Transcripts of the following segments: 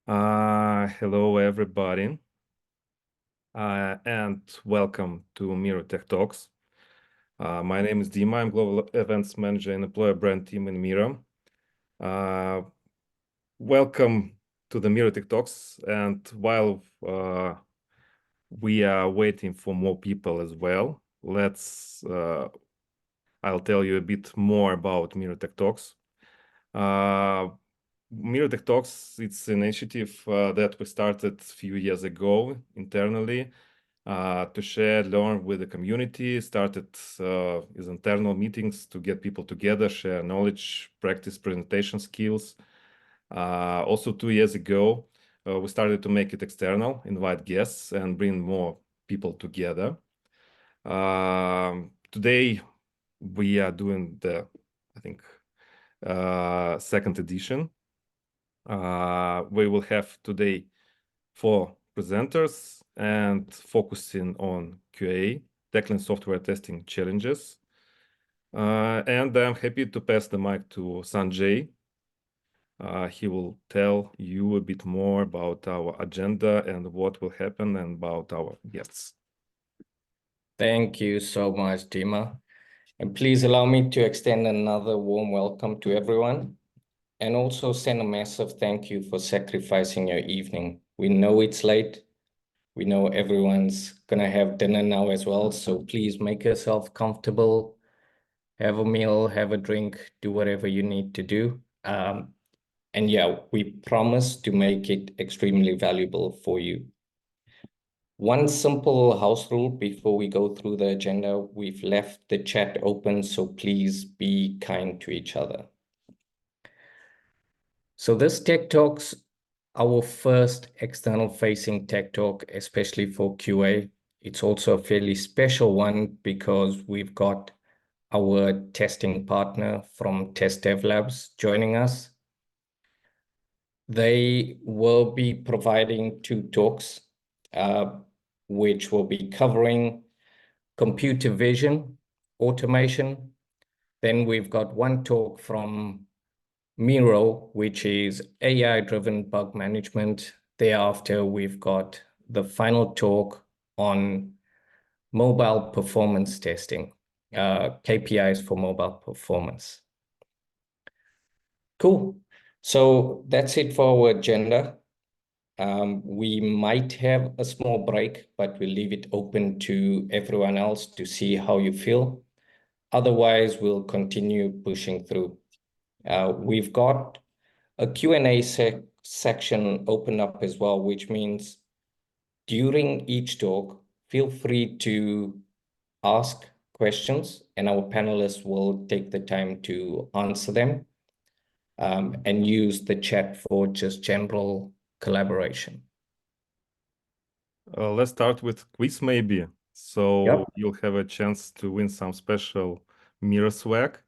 Hello, everybody, and welcome to Miro Tech Talks. My name is Dima. I'm Global Events Manager and Employer Brand Team in Miro. Welcome to the Miro Tech Talks. And while we are waiting for more people as well, I'll tell you a bit more about Miro Tech Talks. Miro Tech Talks, it's an initiative that we started a few years ago internally to share, learn with the community. Started as internal meetings to get people together, share knowledge, practice presentation skills. Also 2 years ago, we started to make it external, invite guests and bring more people together. Today, we are doing I think, second edition. We will have today 4 presenters and focusing on QA, tackling software testing challenges. And I'm happy to pass the mic to Sanjay. He will tell you a bit more about our agenda and what will happen and about our guests. Thank you so much, Dima. And please allow me to extend another warm welcome to everyone and also send a massive thank you for sacrificing your evening. We know it's late. We know everyone's gonna have dinner now as well. So please make yourself comfortable, have a meal, have a drink, do whatever you need to do. And yeah, we promise to make it extremely valuable for you. One simple house rule before we go through the agenda, we've left the chat open, so please be kind to each other. So this Tech Talk's our first external facing Tech Talk, especially for QA. It's also a fairly special one because we've got our testing partner from TestDevLabs joining us. They will be providing 2 talks, which will be covering computer vision, automation. Then we've got 1 talk from Miro, which is AI-driven bug management. Thereafter, we've got the final talk on mobile performance testing, KPIs for mobile performance. Cool. So that's it for our agenda. We might have a small break, but we'll leave it open to everyone else to see how you feel. Otherwise, we'll continue pushing through. We've got a Q&A section open up as well, which means during each talk, feel free to ask questions and our panelists will take the time to answer them and use the chat for just general collaboration. Let's start with quiz maybe. So Yep. you'll have a chance to win some special Miro swag.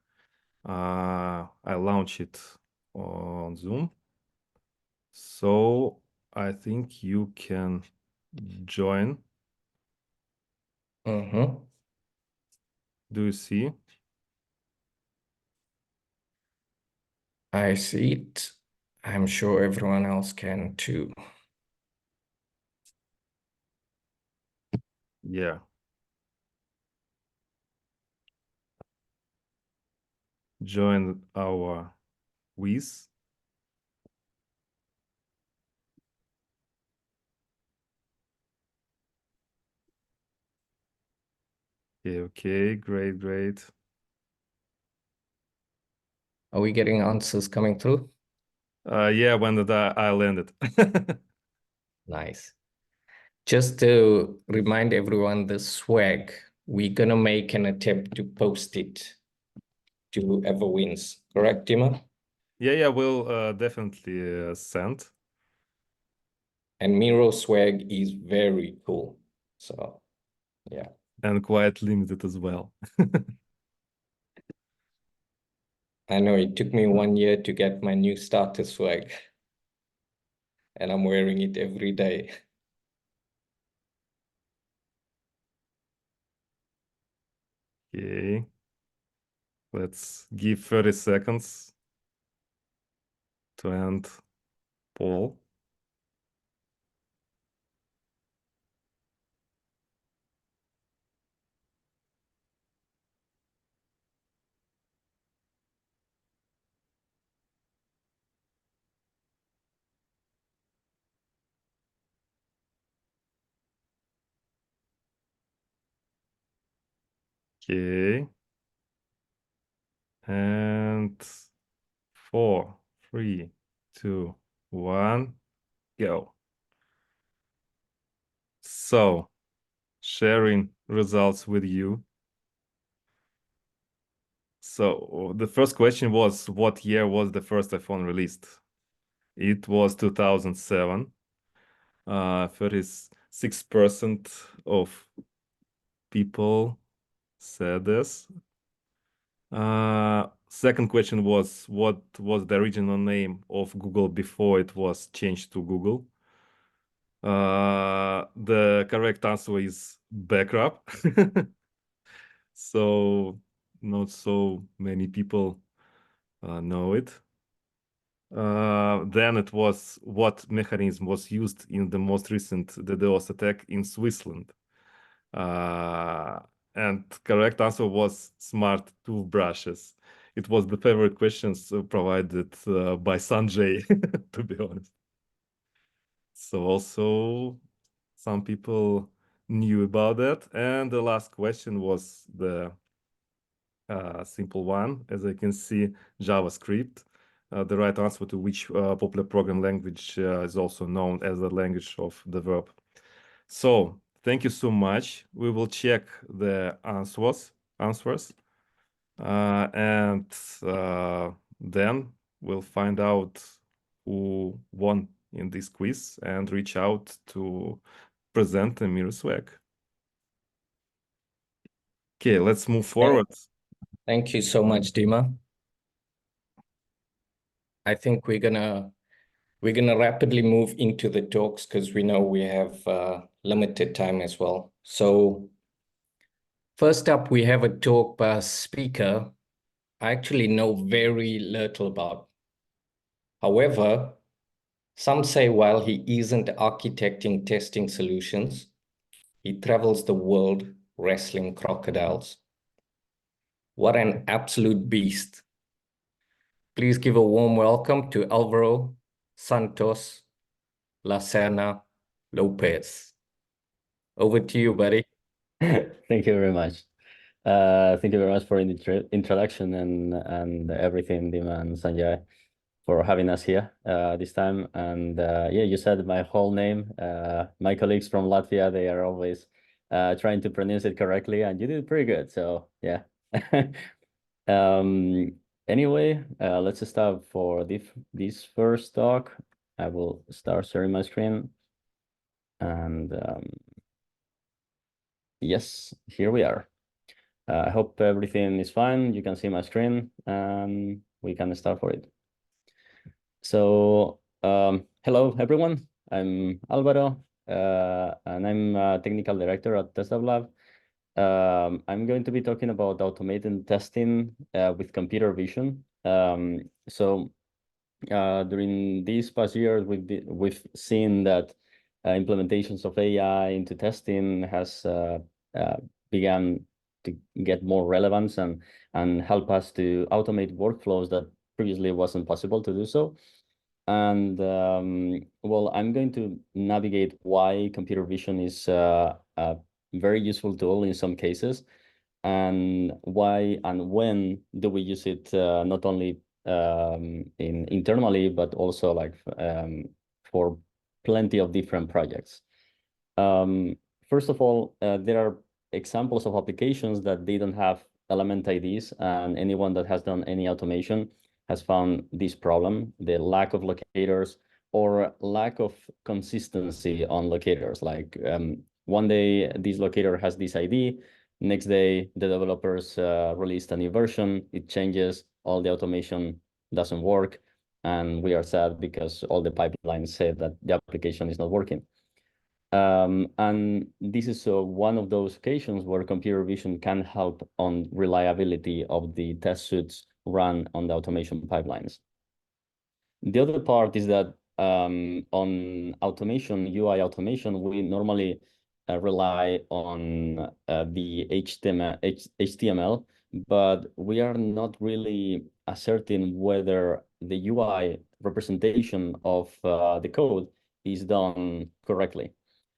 I launch it on Zoom. So I think you can join. Mm-hmm. Do you see? I see it. I'm sure everyone else can too. Yeah. Join our quiz. Okay, great, great. Are we getting answers coming through? Yeah, when I landed. Nice. Just to remind everyone, the swag, we're gonna make an attempt to post it to whoever wins. Correct, Dima? Yeah, we'll definitely send. And Miro swag is very cool. So, yeah. And quite limited as well. I know it took me 1 year to get my new starter swag. And I'm wearing it every day. Okay. Let's give 30 seconds to end poll. Okay. And 4, 3, 2, 1, go. So, sharing results with you. So, the first question was, what year was the first iPhone released? It was 2007. 36% of people said this. Second question was, what was the original name of Google before it was changed to Google? The correct answer is Backrub. So not so many people know it. Then it was what mechanism was used in the most recent DDoS attack in Switzerland. And correct answer was smart toothbrushes. It was the favorite questions provided by Sanjay, to be honest. So also some people knew about that. And the last question was the simple one, as I can see, JavaScript. The right answer to which popular program language is also known as the language of the verb. So thank you so much. We will check the answers, and then we'll find out who won in this quiz and reach out to present the Miro swag. Okay, let's move forward. Thank you so much, Dima. I think we're gonna rapidly move into the talks because we know we have limited time as well. So first up, we have a talk by a speaker I actually know very little about. However, some say while he isn't architecting testing solutions, he travels the world wrestling crocodiles. What an absolute beast. Please give a warm welcome to Alvaro Santos Lacerna Lopez. Over to you, buddy. Thank you very much. Thank you very much for the introduction and everything, Dima and Sanjay, for having us here this time. And yeah, you said my whole name. My colleagues from Latvia, they are always trying to pronounce it correctly, and you did pretty good. So yeah. Anyway, let's start for this first talk. I will start sharing my screen. And yes, here we are. I hope everything is fine. You can see my screen and we can start for it. So hello, everyone. I'm Alvaro and I'm a technical director at TestDevLab. I'm going to be talking about automated testing with computer vision. So during these past years, we've seen that implementations of AI into testing has began to get more relevance and help us to automate workflows that previously wasn't possible to do so. And well, I'm going to navigate why computer vision is a very useful tool in some cases, and why and when do we use it not only internally, but also like for plenty of different projects. First of all, there are examples of applications that they don't have element IDs, and anyone that has done any automation has found this problem, the lack of locators or lack of consistency on locators. Like one day this locator has this ID, next day the developers released a new version, it changes, all the automation doesn't work, and we are sad because all the pipelines say that the application is not working. And this is one of those occasions where computer vision can help on reliability of the test suites run on the automation pipelines. The other part is that on automation, UI automation, we normally rely on the HTML, but we are not really asserting whether the UI representation of the code is done correctly.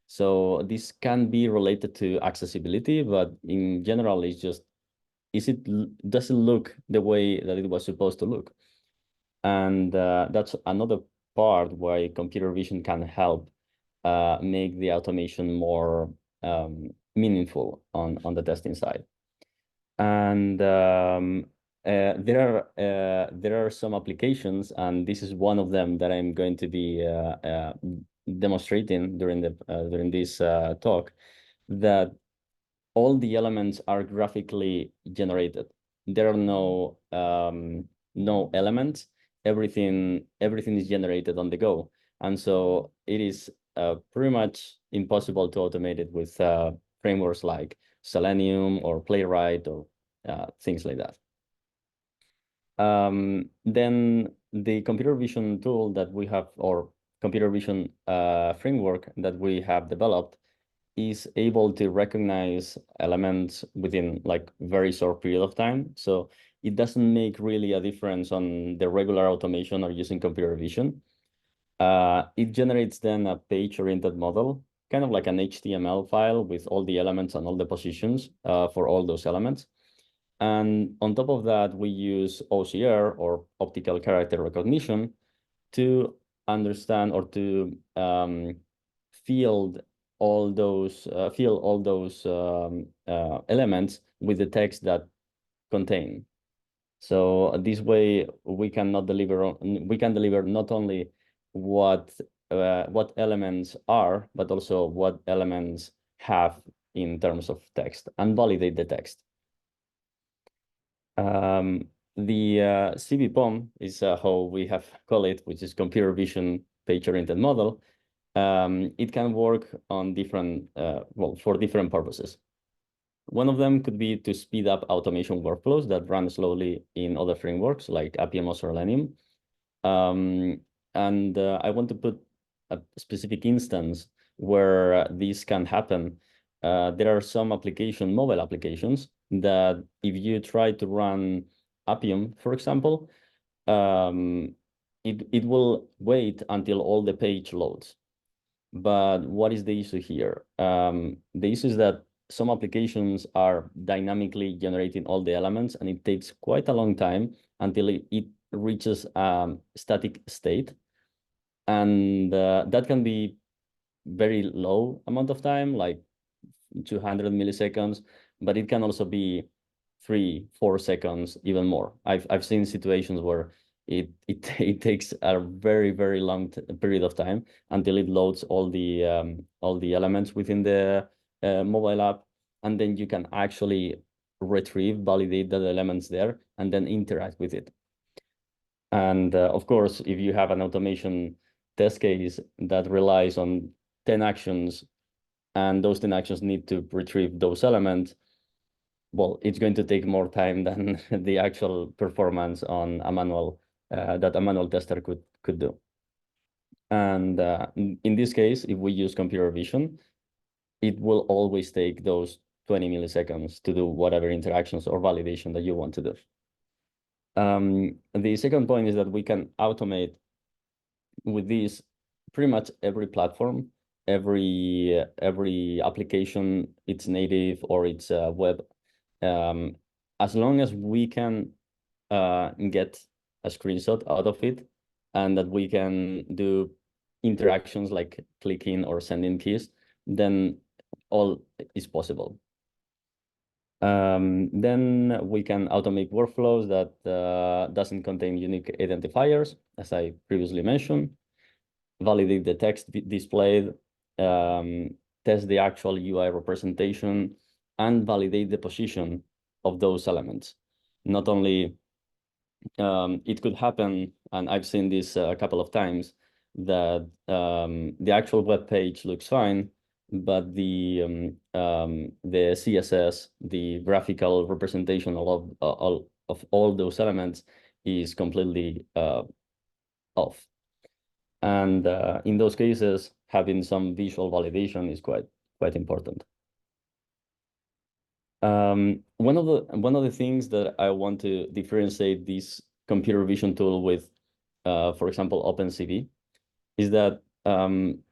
So this can be related to accessibility, but in general, it's just does it look the way that it was supposed to look? And that's another part why computer vision can help make the automation more meaningful on the testing side. And there are some applications, and this is one of them that I'm going to be demonstrating during this talk, that all the elements are graphically generated. There are no elements. Everything is generated on the go, and so it is pretty much impossible to automate it with frameworks like Selenium or Playwright or things like that. Then the computer vision tool that we have, or computer vision framework that we have developed, is able to recognize elements within like very short period of time. So it doesn't make really a difference on the regular automation or using computer vision. It generates then a page-oriented model, kind of like an HTML file with all the elements and all the positions for all those elements. And on top of that, we use OCR, or optical character recognition, to understand or to fill all those elements with the text that contain. So this way we can deliver not only what elements are, but also what elements have in terms of text, and validate the text. The CVPOM is how we have called it, which is computer vision page-oriented model. It can work on different, for different purposes. One of them could be to speed up automation workflows that run slowly in other frameworks like Appium or Selenium. And I want to put a specific instance where this can happen. There are some mobile applications, that if you try to run Appium, for example, it will wait until all the page loads. But what is the issue here? The issue is that some applications are dynamically generating all the elements, and it takes quite a long time until it reaches static state. And that can be very low amount of time, like 200 milliseconds, but it can also be 3-4 seconds, even more. I've seen situations where it takes a very, very long period of time until it loads all the elements within the mobile app, and then you can actually validate the elements there, and then interact with it. And of course, if you have an automation test case that relies on 10 actions, and those 10 actions need to retrieve those elements, well, it's going to take more time than the actual performance on a manual that a manual tester could do. And in this case, if we use computer vision, it will always take those 20 milliseconds to do whatever interactions or validation that you want to do. The second point is that we can automate with this pretty much every platform, every application, it's native or it's web. As long as we can get a screenshot out of it, and that we can do interactions like clicking or sending keys, then all is possible. Then we can automate workflows that doesn't contain unique identifiers, as I previously mentioned, validate the text displayed, test the actual UI representation, and validate the position of those elements. Not only it could happen, and I've seen this a couple of times, that the actual web page looks fine, but the CSS, the graphical representation of all those elements, is completely off. And in those cases, having some visual validation is quite important. One of the things that I want to differentiate this computer vision tool with, for example, OpenCV, is that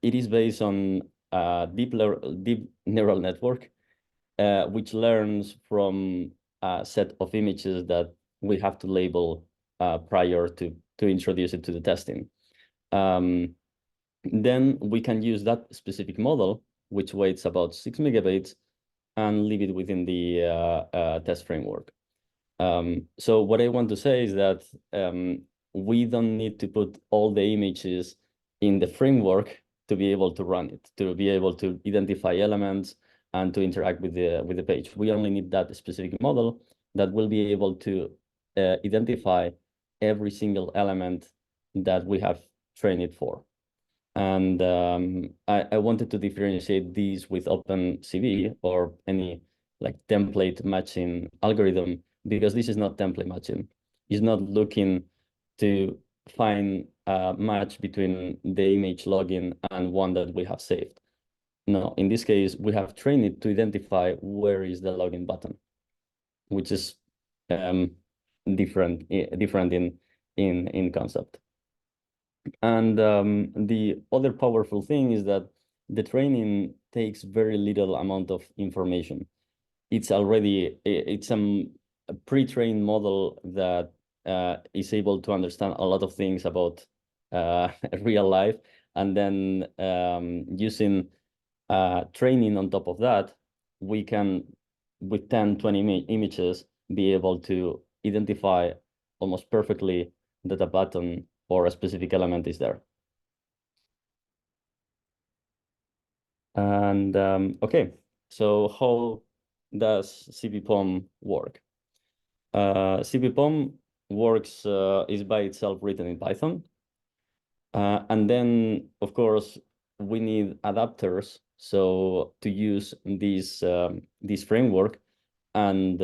it is based on a deep neural network, which learns from a set of images that we have to label prior to introduce it to the testing. Then we can use that specific model, which weighs about 6 megabytes, and leave it within the test framework. So what I want to say is that we don't need to put all the images in the framework to be able to run it, to be able to identify elements and to interact with the page. We only need that specific model that will be able to identify every single element that we have trained it for. And I wanted to differentiate these with OpenCV or any like template matching algorithm, because this is not template matching. It's not looking to find a match between the image login and one that we have saved. No, in this case, we have trained it to identify where is the login button, which is different in concept. And the other powerful thing is that the training takes very little amount of information. It's already a pre-trained model that is able to understand a lot of things about real life, and then using training on top of that, we can, with 10, 20 images, be able to identify almost perfectly that a button or a specific element is there. And okay, so how does CVPOM work? CVPOM works is by itself written in Python. And then, of course, we need adapters so to use this framework and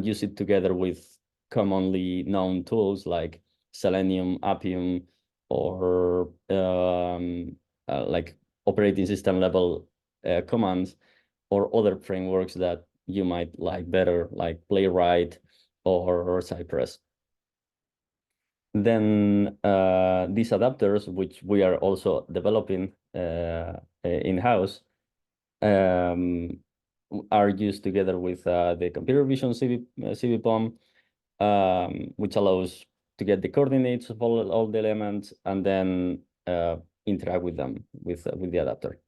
use it together with commonly known tools like Selenium, Appium, or like operating system level commands, or other frameworks that you might like better, like Playwright or Cypress. Then these adapters, which we are also developing in-house, are used together with the computer vision CVPOM, which allows to get the coordinates of all the elements and then interact with them with the adapter.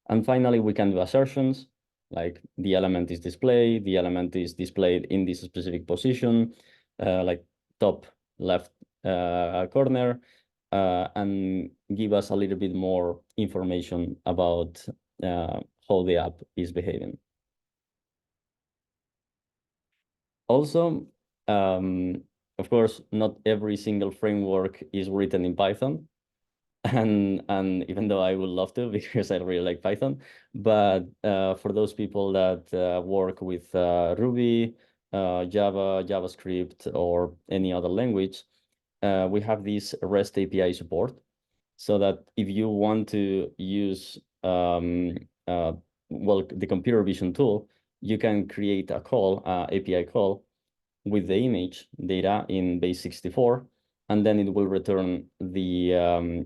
And finally, we can do assertions, like the element is displayed, the element is displayed in this specific position, like top left corner, and give us a little bit more information about how the app is behaving. Also, of course, not every single framework is written in Python. And even though I would love to, because I really like Python, but for those people that work with Ruby, Java, JavaScript, or any other language, we have this REST API support, so that if you want to use the computer vision tool, you can create a call, API call, with the image data in base64, and then it will return the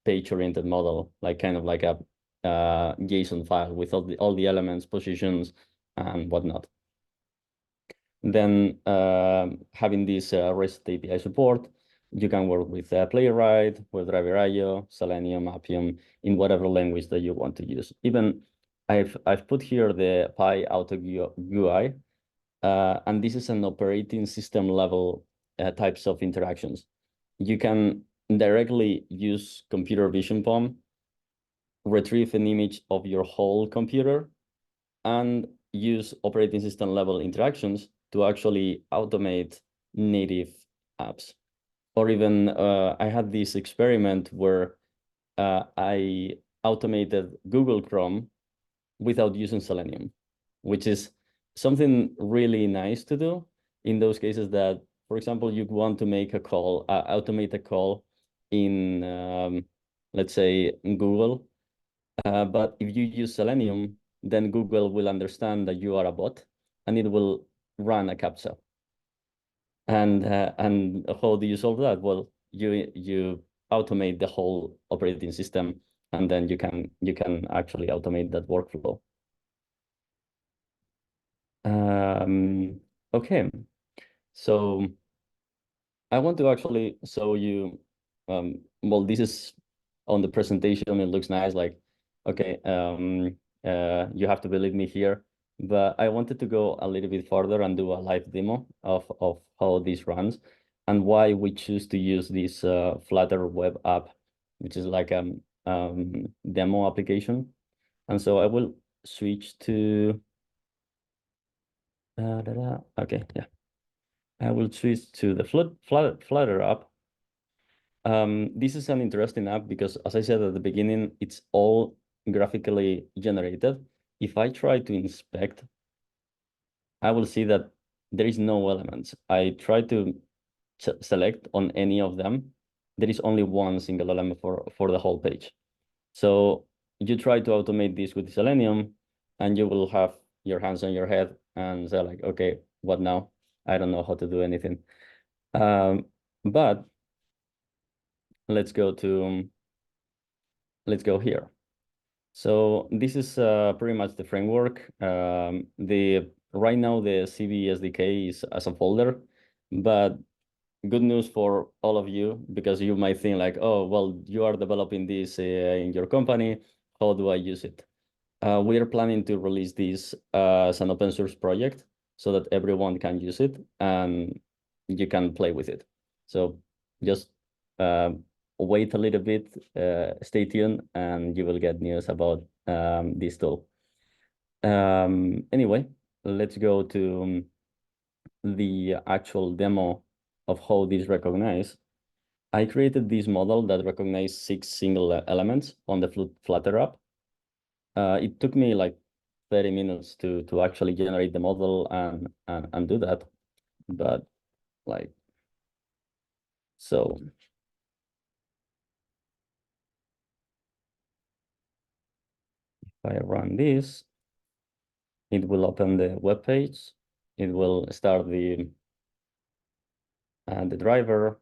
page-oriented model, like kind of like a JSON file with all the elements, positions, and whatnot. Then having this REST API support, you can work with Playwright, WebDriver IO, Selenium, Appium, in whatever language that you want to use. Even I've put here the PyAuto GUI, and this is an operating system level types of interactions. You can directly use computer vision POM, retrieve an image of your whole computer, and use operating system level interactions to actually automate native apps. Or even I had this experiment where I automated Google Chrome without using Selenium, which is something really nice to do in those cases that, for example, you want to make a call, automate a call in, let's say, Google. But if you use Selenium, then Google will understand that you are a bot, and it will run a CAPTCHA. And how do you solve that? Well, you automate the whole operating system, and then you can actually automate that workflow. Okay, so I want to actually show you, well, this is on the presentation, it looks nice, like, okay, you have to believe me here, but I wanted to go a little bit further and do a live demo of how this runs and why we choose to use this Flutter web app, which is like a demo application. And so I will switch to, okay, yeah. I will switch to the Flutter app. This is an interesting app because, as I said at the beginning, it's all graphically generated. If I try to inspect, I will see that there is no elements. I try to select on any of them. There is only one single element for the whole page. So you try to automate this with Selenium, and you will have your hands on your head and say like, okay, what now? I don't know how to do anything. But let's go here. So this is pretty much the framework. Right now the CV SDK is as a folder, but good news for all of you, because you might think like, oh, well, you are developing this in your company. How do I use it? We are planning to release this as an open source project so that everyone can use it and you can play with it. So just wait a little bit, stay tuned, and you will get news about this tool. Anyway, let's go to the actual demo of how this recognizes. I created this model that recognizes 6 single elements on the Flutter app. It took me like 30 minutes to actually generate the model and do that. But like, so if I run this, it will open the web page. It will start the driver.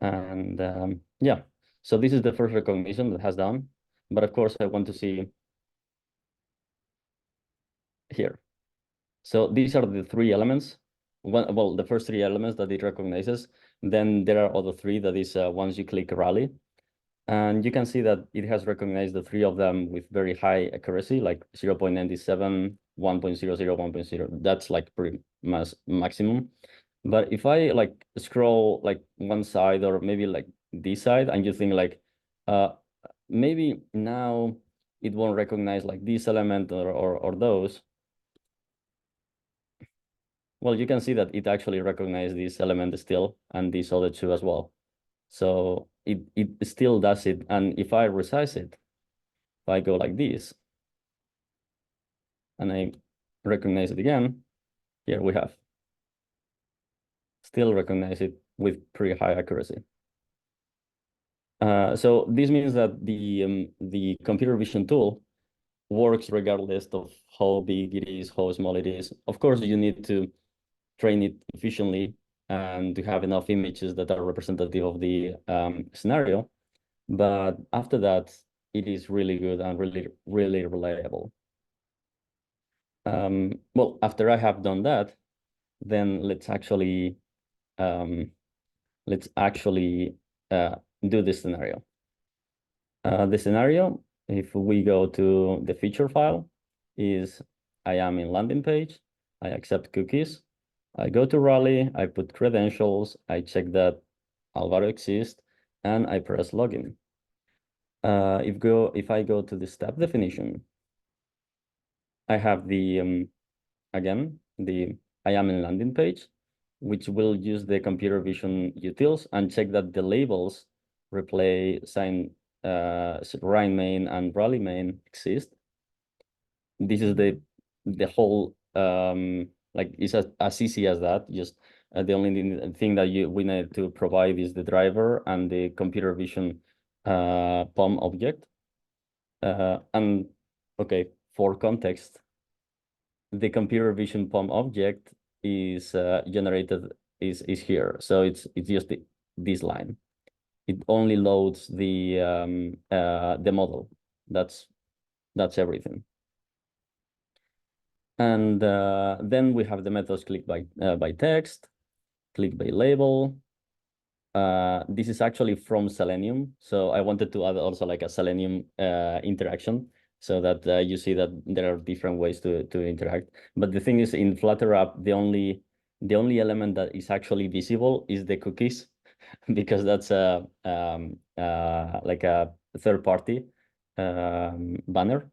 And yeah, so this is the first recognition that has done. But of course, I want to see here. So these are the 3 elements. Well, the first 3 elements that it recognizes. Then there are other 3 that is once you click rally. And you can see that it has recognized the 3 of them with very high accuracy, like 0.97, 1.00, 1.0. That's like pretty much maximum. But if I like scroll like one side or maybe like this side, and you think like, maybe now it won't recognize like this element or those. Well, you can see that it actually recognizes this element still and these other 2 as well. So it still does it. And if I resize it, if I go like this, and I recognize it again, here we have still recognize it with pretty high accuracy. So this means that the computer vision tool works regardless of how big it is, how small it is. Of course, you need to train it efficiently and to have enough images that are representative of the scenario. But after that, it is really good and really, really reliable. Well, after I have done that, then let's actually do this scenario. The scenario, if we go to the feature file, is I am in landing page, I accept cookies, I go to Rally, I put credentials, I check that Alvaro exists, and I press login. If I go to the step definition, I have the again the I am in landing page, which will use the computer vision utils and check that the labels replay sign Rhine main and Rally main exist. This is the whole like it's as easy as that. Just the only thing that we need to provide is the driver and the computer vision POM object. And okay, for context, the computer vision POM object is generated is here. So it's just this line. It only loads the model. That's everything. And then we have the methods click by text, click by label. This is actually from Selenium. So I wanted to add also like a Selenium interaction so that you see that there are different ways to interact. But the thing is, in Flutter app, the only element that is actually visible is the cookies, because that's like a third party banner.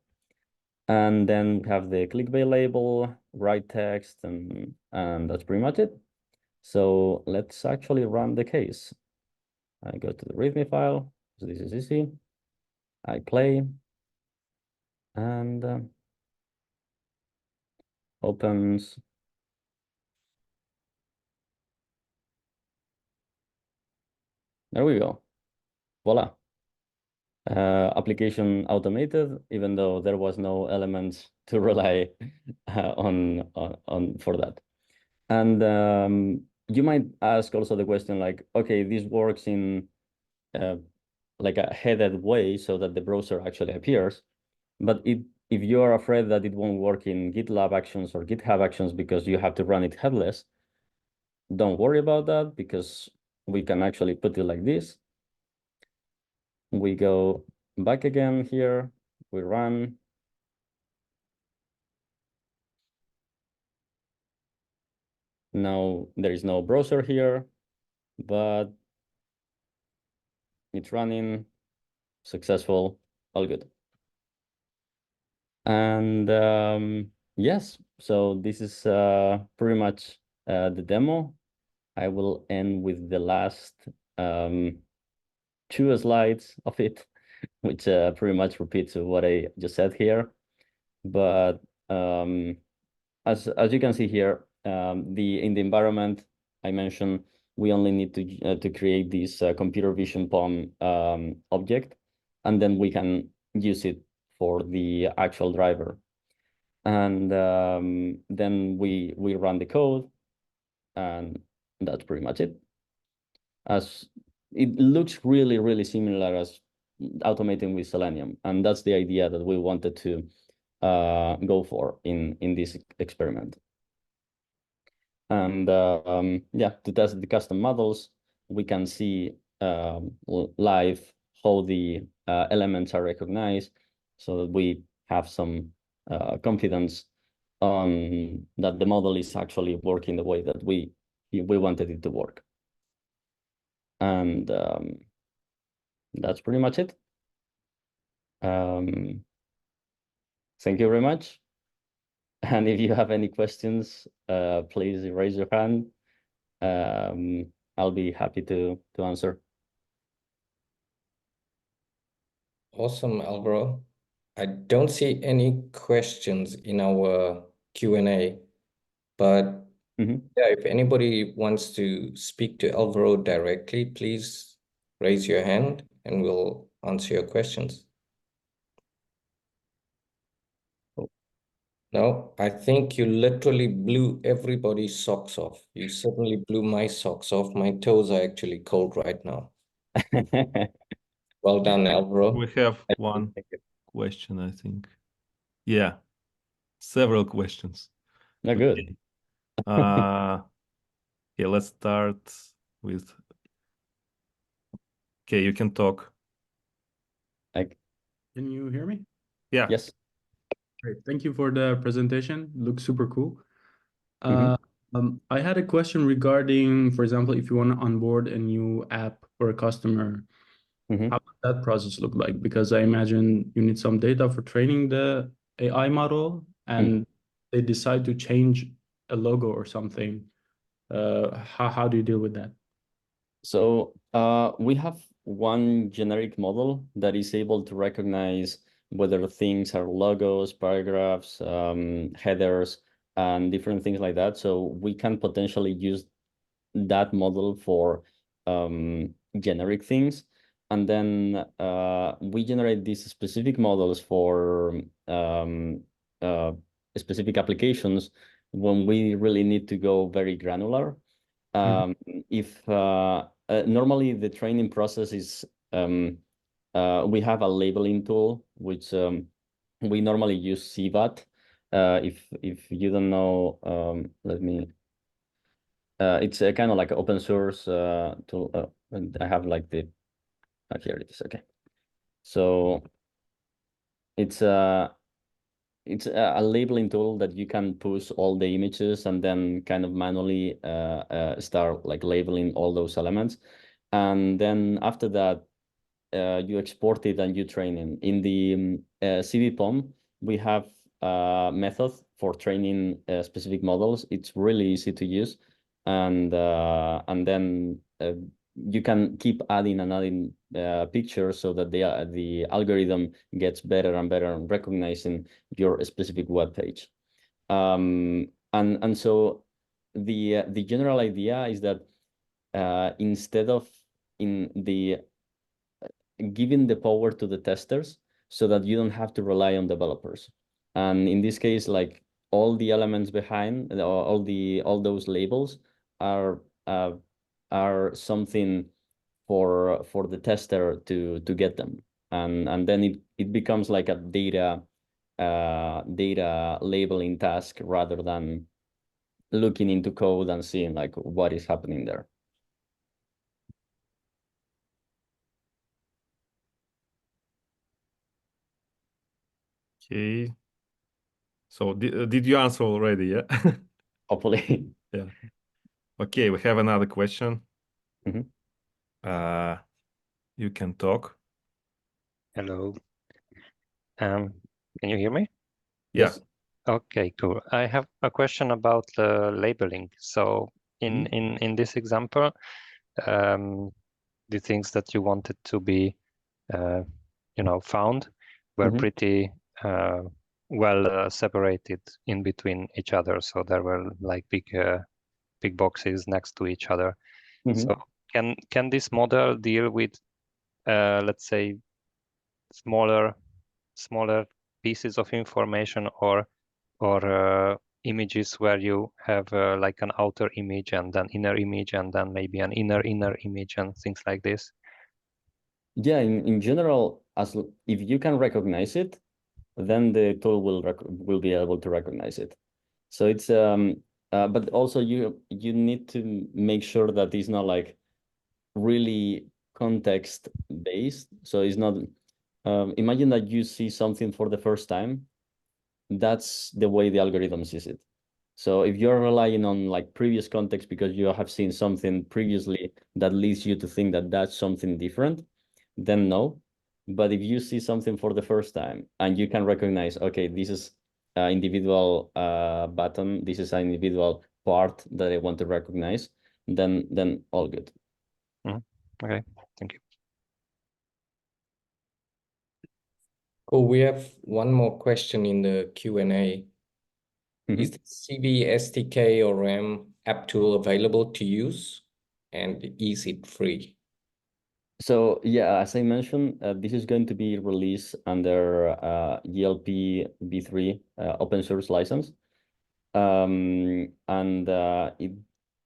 And then we have the click by label, write text, and that's pretty much it. So let's actually run the case. I go to the README file. So this is easy. I play and opens. There we go. Voila. Application automated, even though there was no elements to rely on for that. And you might ask also the question like, okay, this works in like a headed way so that the browser actually appears. But if you are afraid that it won't work in GitLab Actions or GitHub Actions because you have to run it headless, don't worry about that, because we can actually put it like this. We go back again here, we run. Now there is no browser here, but it's running, successful, all good. And yes, so this is pretty much the demo. I will end with the last 2 slides of it, which pretty much repeats what I just said here. But as you can see here, in the environment I mentioned, we only need to create this computer vision POM object, and then we can use it for the actual driver. And then we run the code, and that's pretty much it. As it looks really, really similar as automating with Selenium, and that's the idea that we wanted to go for in this experiment. And yeah, to test the custom models, we can see live how the elements are recognized, so that we have some confidence on that the model is actually working the way that we wanted it to work. And that's pretty much it. Thank you very much. And if you have any questions, please raise your hand. I'll be happy to answer. Awesome, Alvaro. I don't see any questions in our Q&A, but yeah, if anybody wants to speak to Alvaro directly, please raise your hand and we'll answer your questions. No, I think you literally blew everybody's socks off. You certainly blew my socks off. My toes are actually cold right now. Well done, Alvaro. We have one question, I think. Yeah, several questions. No, good. Yeah, let's start with. Okay, you can talk. Like, Can you hear me? Yeah. yes. Great. Thank you for the presentation. Looks super cool. I had a question regarding, for example, if you want to onboard a new app for a customer, how does that process look like? Because I imagine you need some data for training the AI model, and they decide to change a logo or something. How do you deal with that? So we have one generic model that is able to recognize whether things are logos, paragraphs, headers, and different things like that. So we can potentially use that model for generic things. And then we generate these specific models for specific applications when we really need to go very granular. If normally the training process is we have a labeling tool which we normally use CVAT if you don't know, let me. It's a kind of like an open source tool. And I have like the. Here it is. Okay, so it's a labeling tool that you can push all the images and then kind of manually start like labeling all those elements, and then after that you export it and you train it. In the CVPOM, we have a method for training specific models. It's really easy to use, and then you can keep adding and adding pictures so that the algorithm gets better and better in recognizing your specific web page. And so the general idea is that instead of in the giving the power to the testers so that you don't have to rely on developers. And in this case, like all the elements behind all those labels are something for the tester to get them. And then it becomes like a data labeling task rather than looking into code and seeing like what is happening there. Okay. So did you answer already? Yeah. Hopefully. Yeah. Okay, we have another question. Mm-hmm. You can talk. Hello. Can you hear me? Yeah. Yes. Okay, cool. I have a question about labeling. So in this example, the things that you wanted to be, found were pretty well separated in between each other. So there were like big boxes next to each other. So can this model deal with, let's say, smaller pieces of information or images where you have like an outer image and then inner image and then maybe an inner image and things like this? Yeah, in general, if you can recognize it, then the tool will be able to recognize it. So it's but also you need to make sure that it's not like really context based. So it's not. Imagine that you see something for the first time. That's the way the algorithm sees it. So if you're relying on like previous context because you have seen something previously that leads you to think that that's something different, then no. But if you see something for the first time and you can recognize, okay, this is an individual button, this is an individual part that I want to recognize, then all good. Okay, thank you. Cool. We have one more question in the Q&A. Is the CV SDK or RAM app tool available to use, and is it free? So yeah, as I mentioned, this is going to be released under ELP v3 open source license, and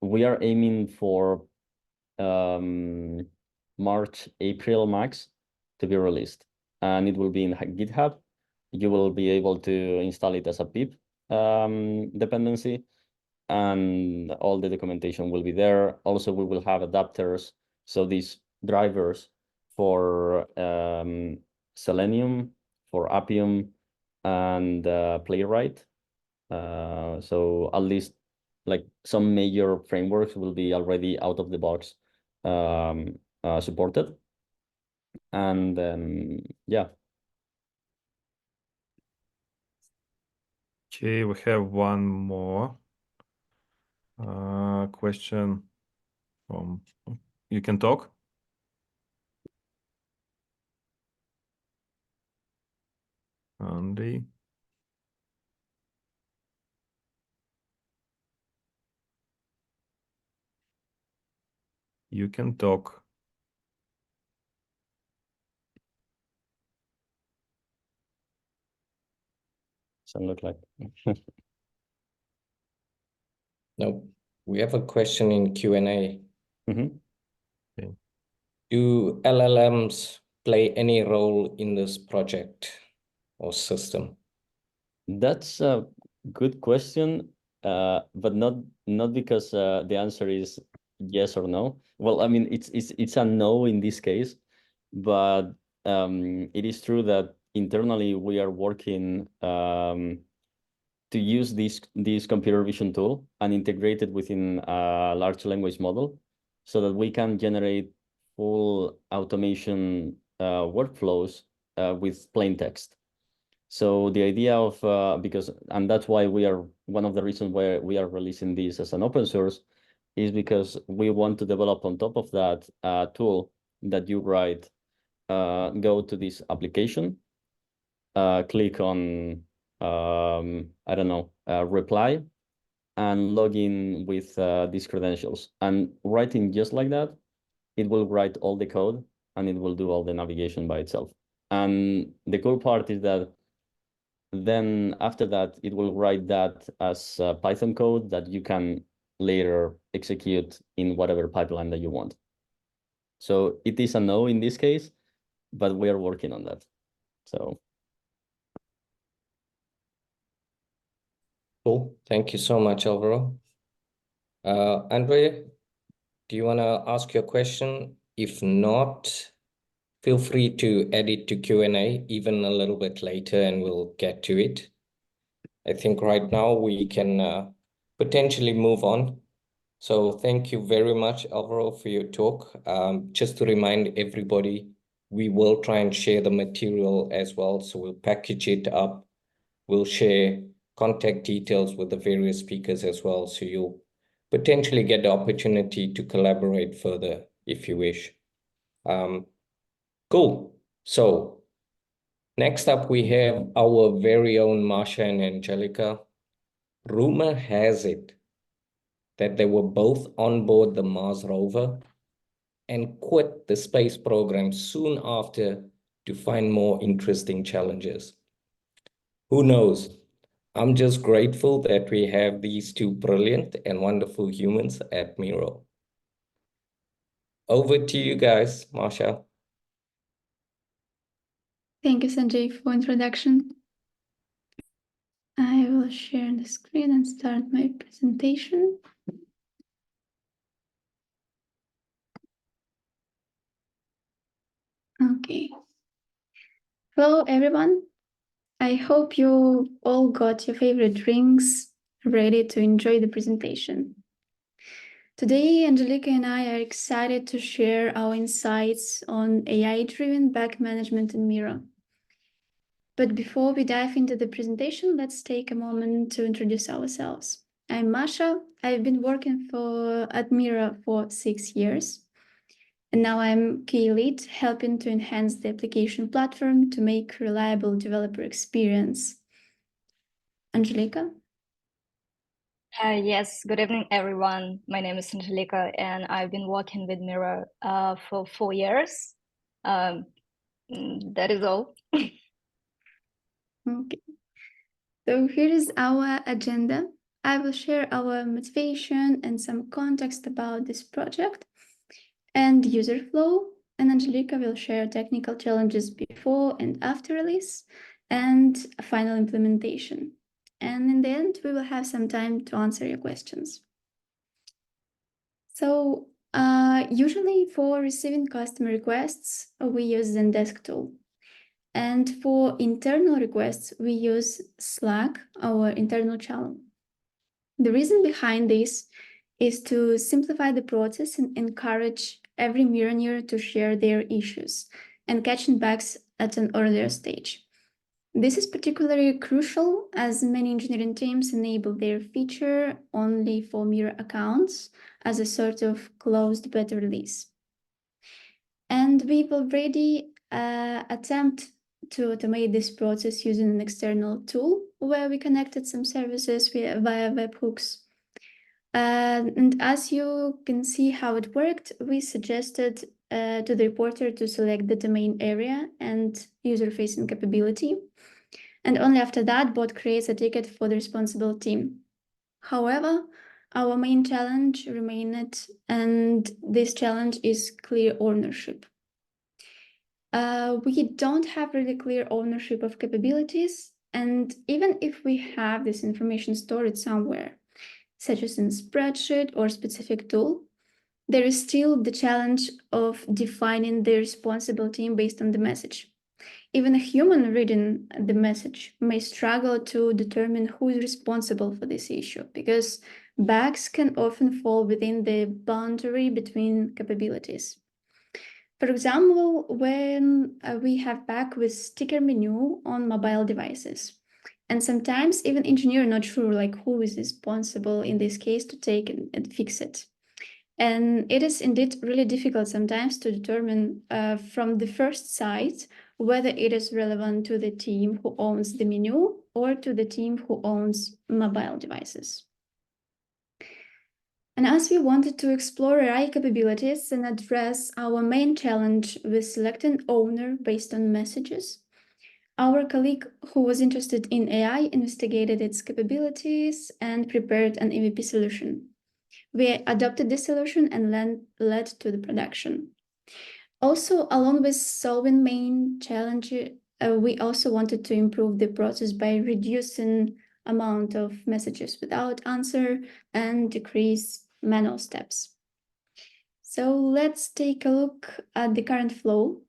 we are aiming for March, April max to be released, and it will be in GitHub. You will be able to install it as a pip dependency, and all the documentation will be there. Also, we will have adapters, so these drivers for Selenium, for Appium, and Playwright. So at least like some major frameworks will be already out of the box supported. And then, yeah. Okay, we have one more question from You Can Talk. Andy. You can talk. Doesn't look like. No, we have a question in Q&A. Okay. Do LLMs play any role in this project or system? That's a Good question, but not because the answer is yes or no. Well, I mean, it's a no in this case, but it is true that internally we are working to use this computer vision tool and integrate it within a large language model so that we can generate full automation workflows with plain text. So the idea of, and that's why one of the reasons why we are releasing this as an open source is because we want to develop on top of that tool that you write, go to this application, click on, I don't know, reply, and log in with these credentials. And writing just like that, it will write all the code and it will do all the navigation by itself. And the cool part is that then after that, it will write that as Python code that you can later execute in whatever pipeline that you want. So it is a no in this case, but we are working on that. So. Cool. Thank you so much, Alvaro. Andre, do you want to ask your question? If not, feel free to add it to Q&A even a little bit later and we'll get to it. I think right now we can potentially move on. So thank you very much, Alvaro, for your talk. Just to remind everybody, we will try and share the material as well. So we'll package it up. We'll share contact details with the various speakers as well. So you'll potentially get the opportunity to collaborate further if you wish. Cool. So next up, we have our very own Masha and Angelica. Rumor has it that they were both on board the Mars rover and quit the space program soon after to find more interesting challenges. Who knows? I'm just grateful that we have these two brilliant and wonderful humans at Miro. Over to you guys, Masha. Thank you, Sanjay, for introduction. I will share the screen and start my presentation. Okay. Hello, everyone. I hope you all got your favorite drinks ready to enjoy the presentation. Today, Angelica and I are excited to share our insights on AI-driven back management in Miro. But before we dive into the presentation, let's take a moment to introduce ourselves. I'm Masha. I've been working at Miro for 6 years. And now I'm key lead, helping to enhance the application platform to make reliable developer experience. Angelica? Yes, good evening, everyone. My name is Angelica, and I've been working with Miro for 4 years. That is all. Okay. So here is our agenda. I will share our motivation and some context about this project and user flow, and Angelica will share technical challenges before and after release and a final implementation. And in the end, we will have some time to answer your questions. So usually for receiving customer requests, we use Zendesk tool. And for internal requests, we use Slack, our internal channel. The reason behind this is to simplify the process and encourage every Mironeer to share their issues and catching bugs at an earlier stage. This is particularly crucial as many engineering teams enable their feature only for Miro accounts as a sort of closed beta release. And we've already attempted to automate this process using an external tool where we connected some services via webhooks. And as you can see how it worked, we suggested to the reporter to select the domain area and user-facing capability. And only after that, bot creates a ticket for the responsible team. However, our main challenge remained, and this challenge is clear ownership. We don't have really clear ownership of capabilities, And even if we have this information stored somewhere, such as in a spreadsheet or specific tool, there is still the challenge of defining the responsible team based on the message. Even a human reading the message may struggle to determine who is responsible for this issue, because bugs can often fall within the boundary between capabilities. For example, when we have bug with sticker menu on mobile devices, and sometimes even engineer not sure like who is responsible in this case to take and fix it. And it is indeed really difficult sometimes to determine from the first sight whether it is relevant to the team who owns the menu or to the team who owns mobile devices. And as we wanted to explore AI capabilities and address our main challenge with selecting owner based on messages, our colleague who was interested in AI investigated its capabilities and prepared an MVP solution. We adopted this solution and led to the production. Also, along with solving main challenges, we also wanted to improve the process by reducing amount of messages without answer and decrease manual steps. So let's take a look at the current flow.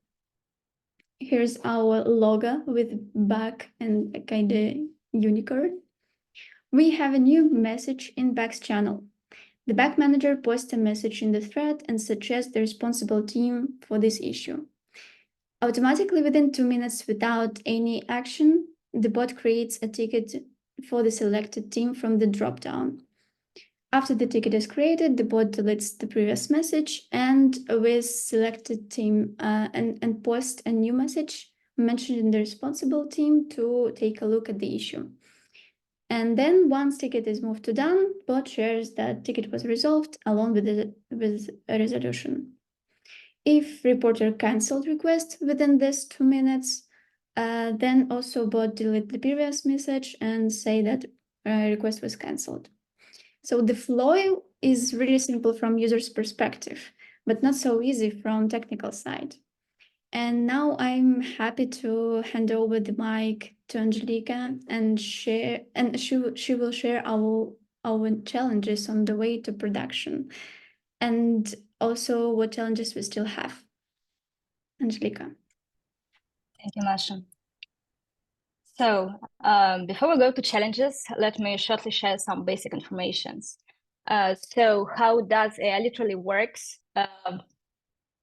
Here's our logo with bug and a kind of unicorn. We have a new message in bugs channel. The bug manager posts a message in the thread and suggests the responsible team for this issue. Automatically, within 2 minutes, without any action, the bot creates a ticket for the selected team from the dropdown. After the ticket is created, the bot deletes the previous message and with selected team and posts a new message mentioning the responsible team to take a look at the issue. And then once ticket is moved to done, bot shares that ticket was resolved along with a resolution. If reporter canceled request within this 2 minutes, then also bot delete the previous message and say that request was canceled. So the flow is really simple from user's perspective, but not so easy from technical side. And now I'm happy to hand over the mic to Angelica and she will share our challenges on the way to production and also what challenges we still have. Angelica. Thank you, Masha. So before we go to challenges, let me shortly share some basic informations. So how does AI literally works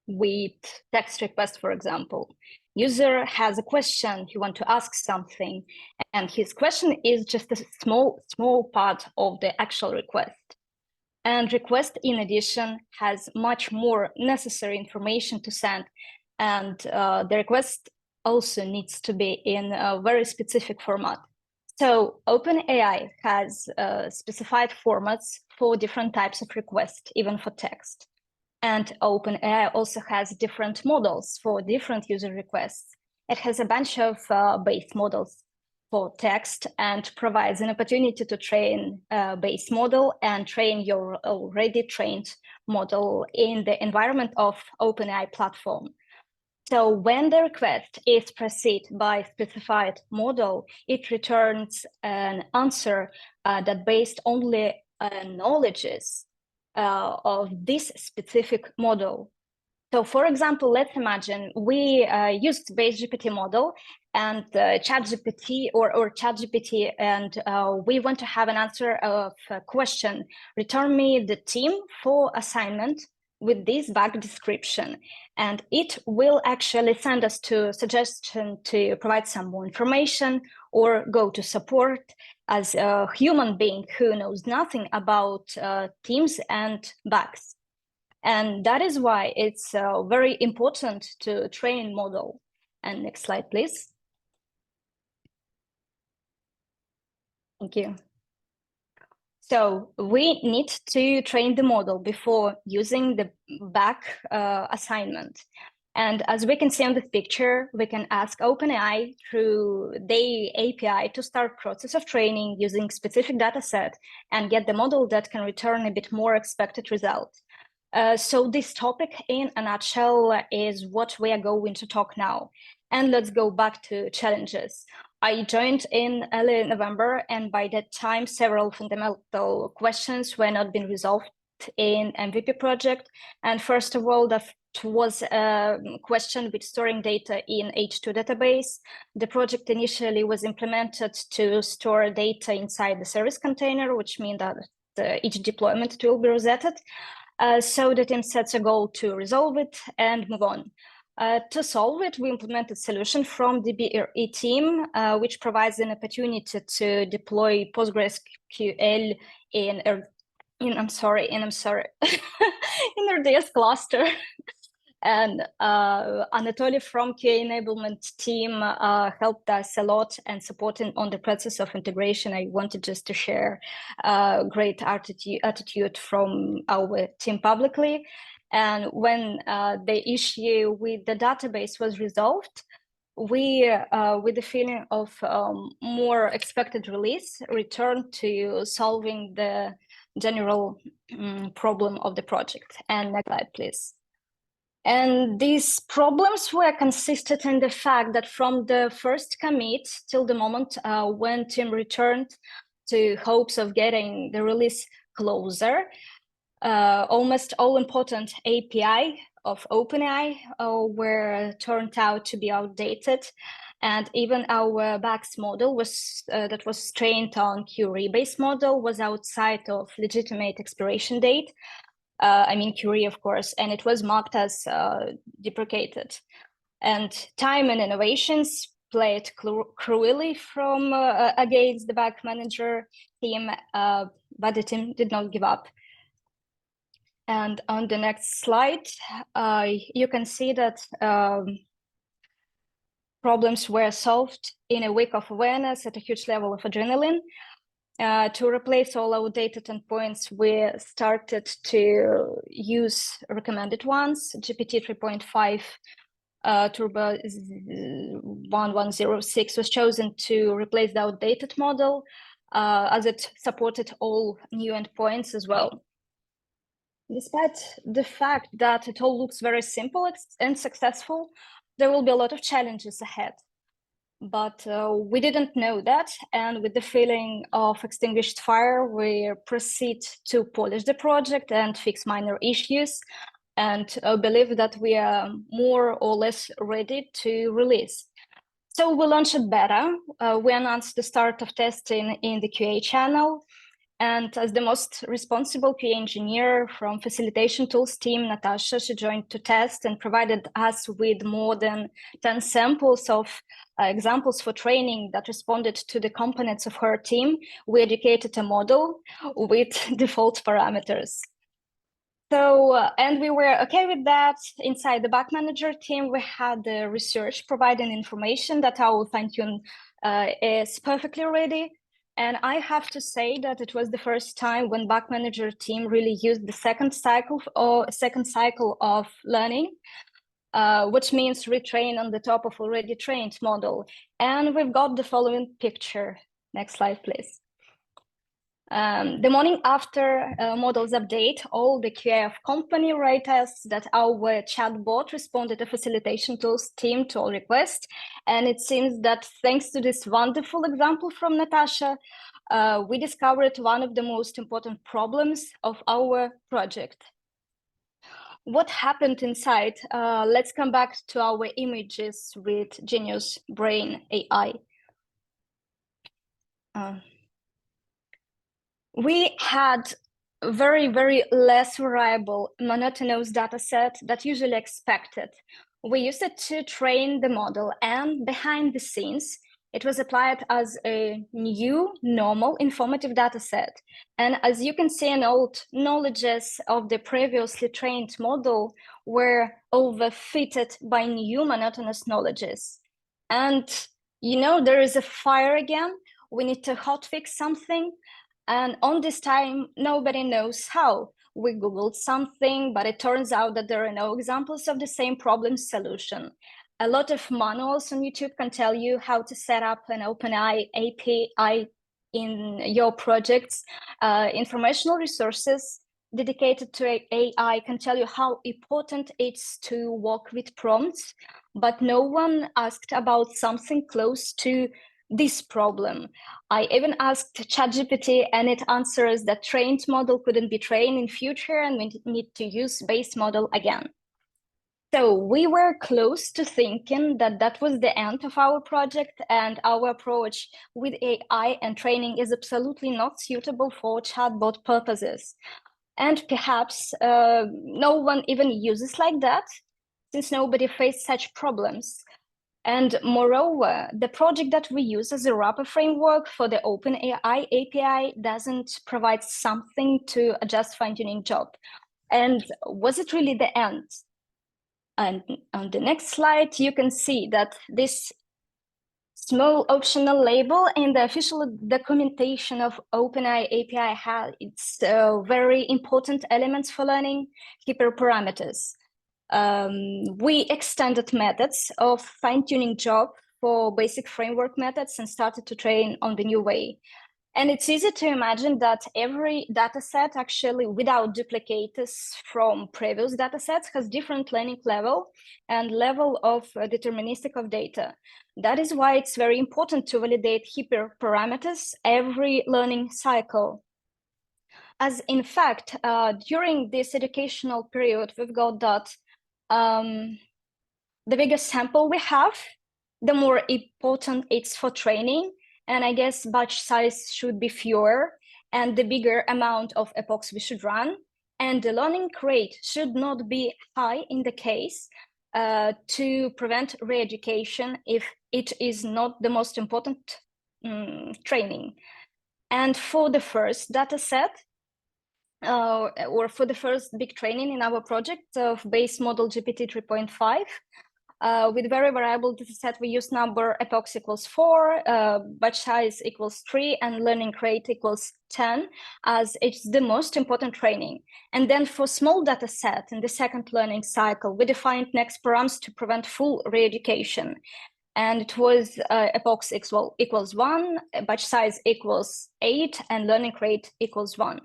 with text request, for example? User has a question, he wants to ask something, and his question is just a small part of the actual request. And request, in addition, has much more necessary information to send, and the request also needs to be in a very specific format. So OpenAI has specified formats for different types of requests, even for text. And OpenAI also has different models for different user requests. It has a bunch of base models for text and provides an opportunity to train a base model and train your already trained model in the environment of OpenAI platform. So when the request is processed by specified model, it returns an answer that based only knowledges of this specific model. So for example, let's imagine we used base GPT model and ChatGPT or ChatGPT, and we want to have an answer of a question. Return me the team for assignment with this bug description. And it will actually send us to suggestion to provide some more information or go to support as a human being who knows nothing about teams and bugs. And that is why it's very important to train model. And next slide, please. Thank you. So we need to train the model before using the back assignment. And as we can see on the picture, we can ask OpenAI through the API to start process of training using specific data set and get the model that can return a bit more expected result. So this topic in a nutshell is what we are going to talk now. And let's go back to challenges. I joined in early November, and by that time, several fundamental questions were not being resolved in MVP project. And first of all, that was a question with storing data in H2 database. The project initially was implemented to store data inside the service container, which means that each deployment will be resetted. So the team sets a goal to resolve it and move on. To solve it, we implemented a solution from the BRE team, which provides an opportunity to deploy PostgreSQL in RDS cluster. And Anatoly from QA enablement team helped us a lot and supporting on the process of integration. I wanted just to share great attitude from our team publicly. And when the issue with the database was resolved, we, with the feeling of more expected release, returned to solving the general problem of the project. And next slide, please. And these problems were consistent in the fact that from the first commit till the moment when team returned to hopes of getting the release closer, almost all important API of OpenAI were turned out to be outdated. And even our BACS model was that was trained on query-based model was outside of legitimate expiration date. I mean, query, of course, and it was marked as deprecated. And time and innovations played cruelly from against the back manager team, but the team did not give up. And on the next slide, you can see that problems were solved in a week of awareness at a huge level of adrenaline. To replace all outdated endpoints, we started to use recommended ones. GPT 3.5 Turbo 1106 was chosen to replace the outdated model, as it supported all new endpoints as well. Despite the fact that it all looks very simple and successful, there will be a lot of challenges ahead. But we didn't know that, and with the feeling of extinguished fire, we proceed to polish the project and fix minor issues, and believe that we are more or less ready to release. So we launched beta. We announced the start of testing in the QA channel, and as the most responsible QA engineer from facilitation tools team, Natasha, she joined to test and provided us with more than 10 samples of examples for training that responded to the components of her team. We educated a model with default parameters. So, and we were okay with that. Inside the back manager team, we had the research providing information that our fine-tune is perfectly ready. And I have to say that it was the first time when back manager team really used the second cycle of learning, which means retrain on the top of already trained model. And we've got the following picture. Next slide, please. The morning after models update, all the QA of company write us that our chatbot responded to facilitation tools team to all requests. And it seems that thanks to this wonderful example from Natasha, we discovered one of the most important problems of our project. What happened inside? Let's come back to our images with Genius Brain AI. We had very, very less variable, monotonous data set that usually expected. We used it to train the model, and behind the scenes, it was applied as a new, normal, informative data set. And as you can see, old knowledges of the previously trained model were overfitted by new monotonous knowledges. And you know, there is a fire again. We need to hotfix something. And on this time, nobody knows how. We Googled something, but it turns out that there are no examples of the same problem solution. A lot of manuals on YouTube can tell you how to set up an OpenAI API in your projects. Informational resources dedicated to AI can tell you how important it's to work with prompts, but no one asked about something close to this problem. I even asked ChatGPT, and it answers that trained model couldn't be trained in future, and we need to use base model again. So we were close to thinking that that was the end of our project, and our approach with AI and training is absolutely not suitable for chatbot purposes. And perhaps no one even uses like that, since nobody faced such problems. And moreover, the project that we use as a wrapper framework for the OpenAI API doesn't provide something to adjust fine-tuning job. And was it really the end? And on the next slide, you can see that this small optional label in the official documentation of OpenAI API has its very important elements for learning hyperparameters. We extended methods of fine-tuning job for basic framework methods and started to train on the new way. And it's easy to imagine that every dataset actually without duplicators from previous datasets has different learning level and level of deterministic of data. That is why it's very important to validate hyperparameters every learning cycle. As in fact, during this educational period, we've got that the bigger sample we have, the more important it's for training. And I guess batch size should be fewer, and the bigger amount of epochs we should run. And the learning rate should not be high in the case to prevent re-education if it is not the most important training. And for the first data set, or for the first big training in our project of base model GPT 3.5, with very variable dataset, we use number epochs equals 4, batch size equals 3, and learning rate equals 10, as it's the most important training. And then for small dataset in the second learning cycle, we defined next params to prevent full re-education. And it was epochs equals 1, batch size equals 8, and learning rate equals 1.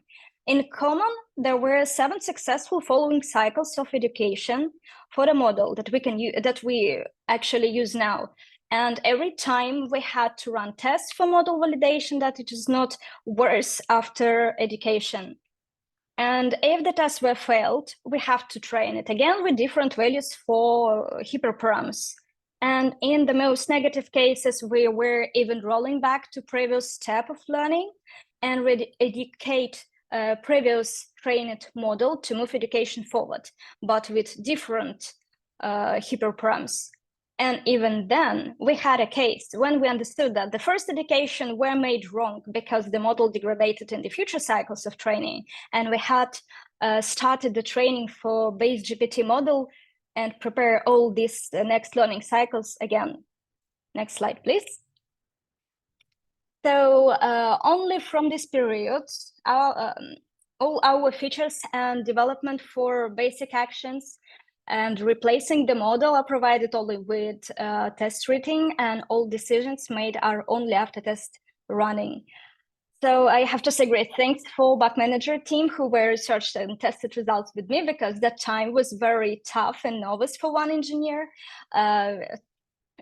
In common, there were 7 successful following cycles of education for the model that we actually use now. And every time we had to run tests for model validation that it is not worse after education. And if the tests were failed, we have to train it again with different values for hyperparams. And in the most negative cases, we were even rolling back to previous step of learning and re-educate previous trained model to move education forward, but with different hyperparams. And even then, we had a case when we understood that the first education were made wrong because the model degraded in the future cycles of training. And we had started the training for base GPT model and prepare all these next learning cycles again. Next slide, please. So only from this period, all our features and development for basic actions and replacing the model are provided only with test rating, and all decisions made are only after test running. So I have to say great thanks for bug manager team who were researched and tested results with me, because that time was very tough and novice for one engineer.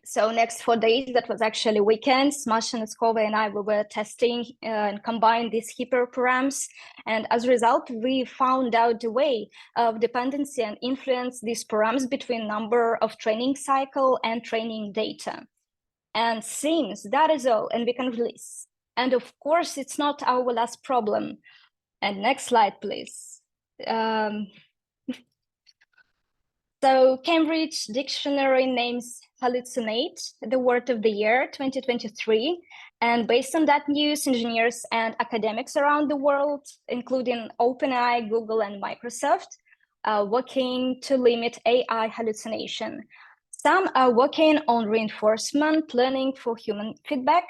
So next 4 days, that was actually weekends, Masha Neskova and I were testing and combined these hyperparams. And as a result, we found out the way of dependency and influence these params between number of training cycle and training data. And seems that is all, and we can release. And of course, it's not our last problem. And next slide, please. So Cambridge Dictionary names hallucinate the word of the year 2023. And based on that news, engineers and academics around the world, including OpenAI, Google, and Microsoft, are working to limit AI hallucination. Some are working on reinforcement learning for human feedback,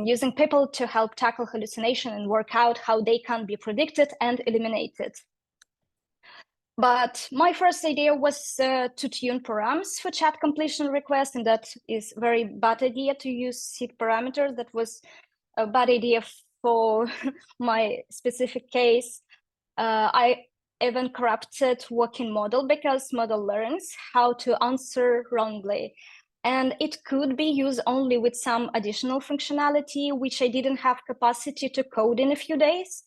using people to help tackle hallucination and work out how they can be predicted and eliminated. But my first idea was to tune params for chat completion requests, and that is a very bad idea to use seed parameters. That was a bad idea for my specific case. I even corrupted working model because model learns how to answer wrongly. and it could be used only with some additional functionality, which I didn't have capacity to code in a few days.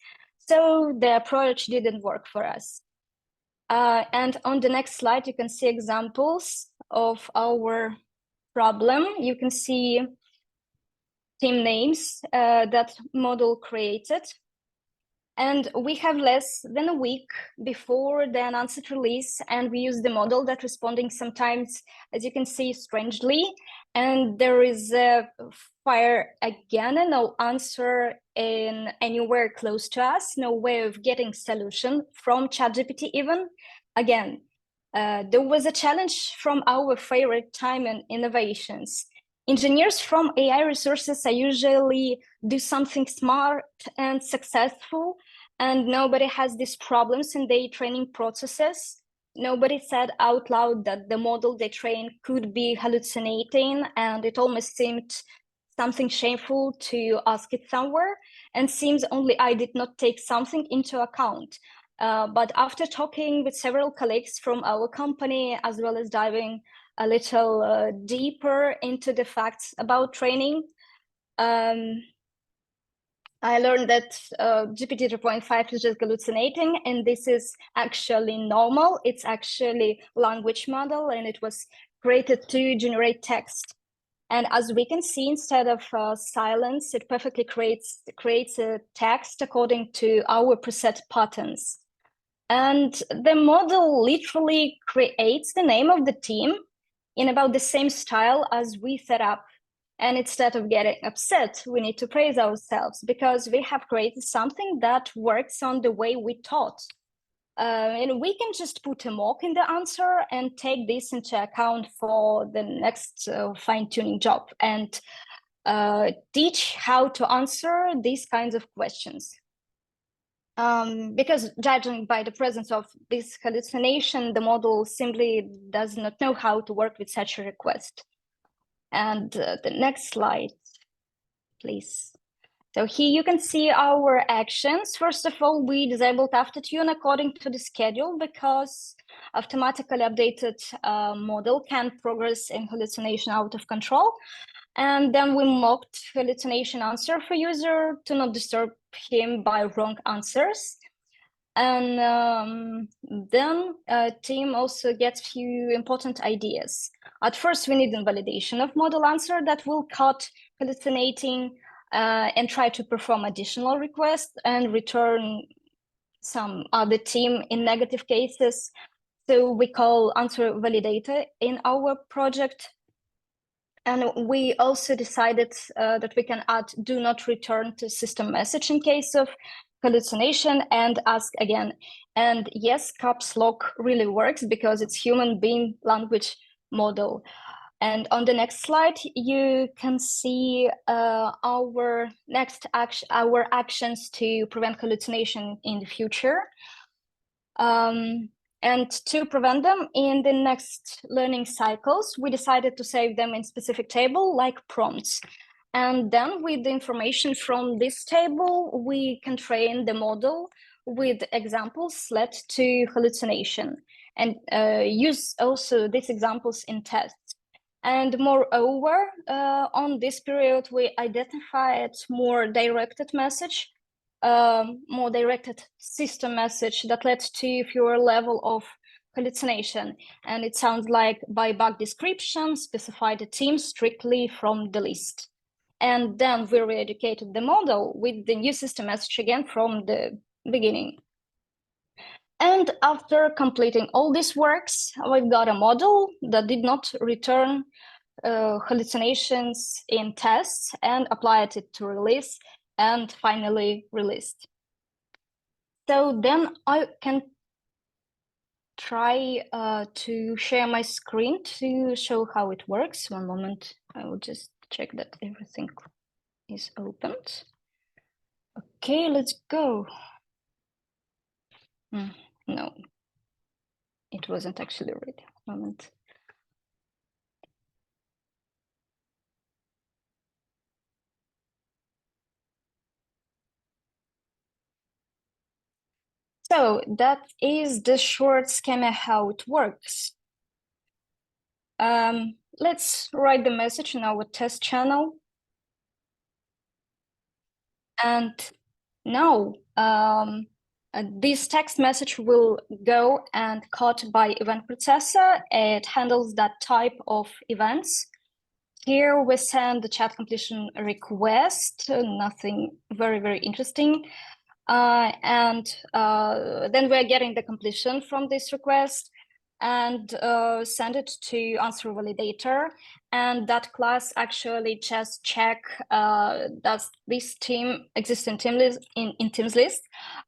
So the approach didn't work for us. And on the next slide, you can see examples of our problem. You can see team names that model created. And we have less than a week before the announced release, and we use the model that responding sometimes, as you can see, strangely. And there is a fire again, and no answer in anywhere close to us, no way of getting solution from ChatGPT even. Again, there was a challenge from our favorite time and innovations. Engineers from AI resources I usually do something smart and successful, and nobody has these problems in their training processes. Nobody said out loud that the model they trained could be hallucinating, and it almost seemed something shameful to ask it somewhere, and seems only I did not take something into account. But after talking with several colleagues from our company, as well as diving a little deeper into the facts about training, I learned that GPT 3.5 is just hallucinating, and this is actually normal. It's actually language model, and it was created to generate text. And as we can see, instead of silence, it perfectly creates a text according to our preset patterns. And the model literally creates the name of the team in about the same style as we set up. And instead of getting upset, we need to praise ourselves because we have created something that works on the way we taught. And we can just put a mock in the answer and take this into account for the next fine-tuning job and teach how to answer these kinds of questions. Because judging by the presence of this hallucination, the model simply does not know how to work with such a request. And the next slide, please. So here you can see our actions. First of all, we disabled aftertune according to the schedule because automatically updated model can progress in hallucination out of control. And then we mocked hallucination answer for user to not disturb him by wrong answers. And then team also gets few important ideas. At first, we need invalidation of model answer that will cut hallucinating and try to perform additional requests and return some other team in negative cases. So we call answer validator in our project. And we also decided that we can add do not return to system message in case of hallucination and ask again. And yes, caps lock really works because it's human being language model. And on the next slide, you can see our next our actions to prevent hallucination in the future. And to prevent them in the next learning cycles, we decided to save them in specific table like prompts. And then with the information from this table, we can train the model with examples led to hallucination and use also these examples in tests. And moreover, on this period, we identified more directed message, more directed system message that led to fewer level of hallucination. And it sounds like by bug description, specify the team strictly from the list. And then we re-educated the model with the new system message again from the beginning. And after completing all these works, we've got a model that did not return hallucinations in tests and applied it to release and finally released. So then I can try to share my screen to show how it works. One moment, I will just check that everything is opened. Okay, let's go. No, it wasn't actually ready. One moment. So that is the short schema how it works. let's write the message in our test channel. And now this text message will go and caught by event processor. It handles that type of events. Here we send the chat completion request, nothing very, very interesting. And then we're getting the completion from this request and send it to answer validator. And that class actually just check does this team exist in team list in teams list.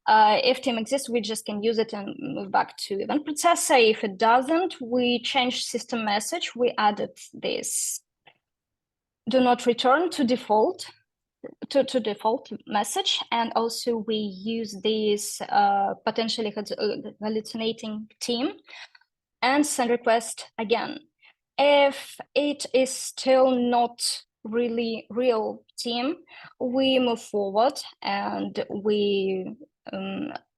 If team exists, we just can use it and move back to event processor. If it doesn't, we change system message. We added this do not return to default message, and also we use this potentially hallucinating team and send request again. If it is still not really real team, we move forward and we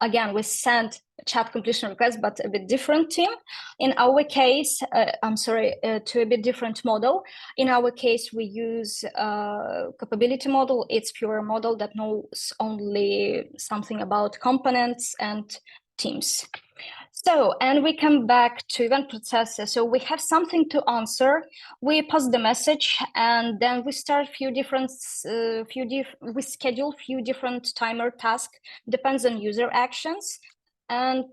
again we send chat completion request, but a bit different team. In our case, to a bit different model. In our case, we use capability model. It's pure model that knows only something about components and teams. So, and we come back to event processor. So we have something to answer. We pass the message, and then we start we schedule few different timer tasks, depends on user actions, and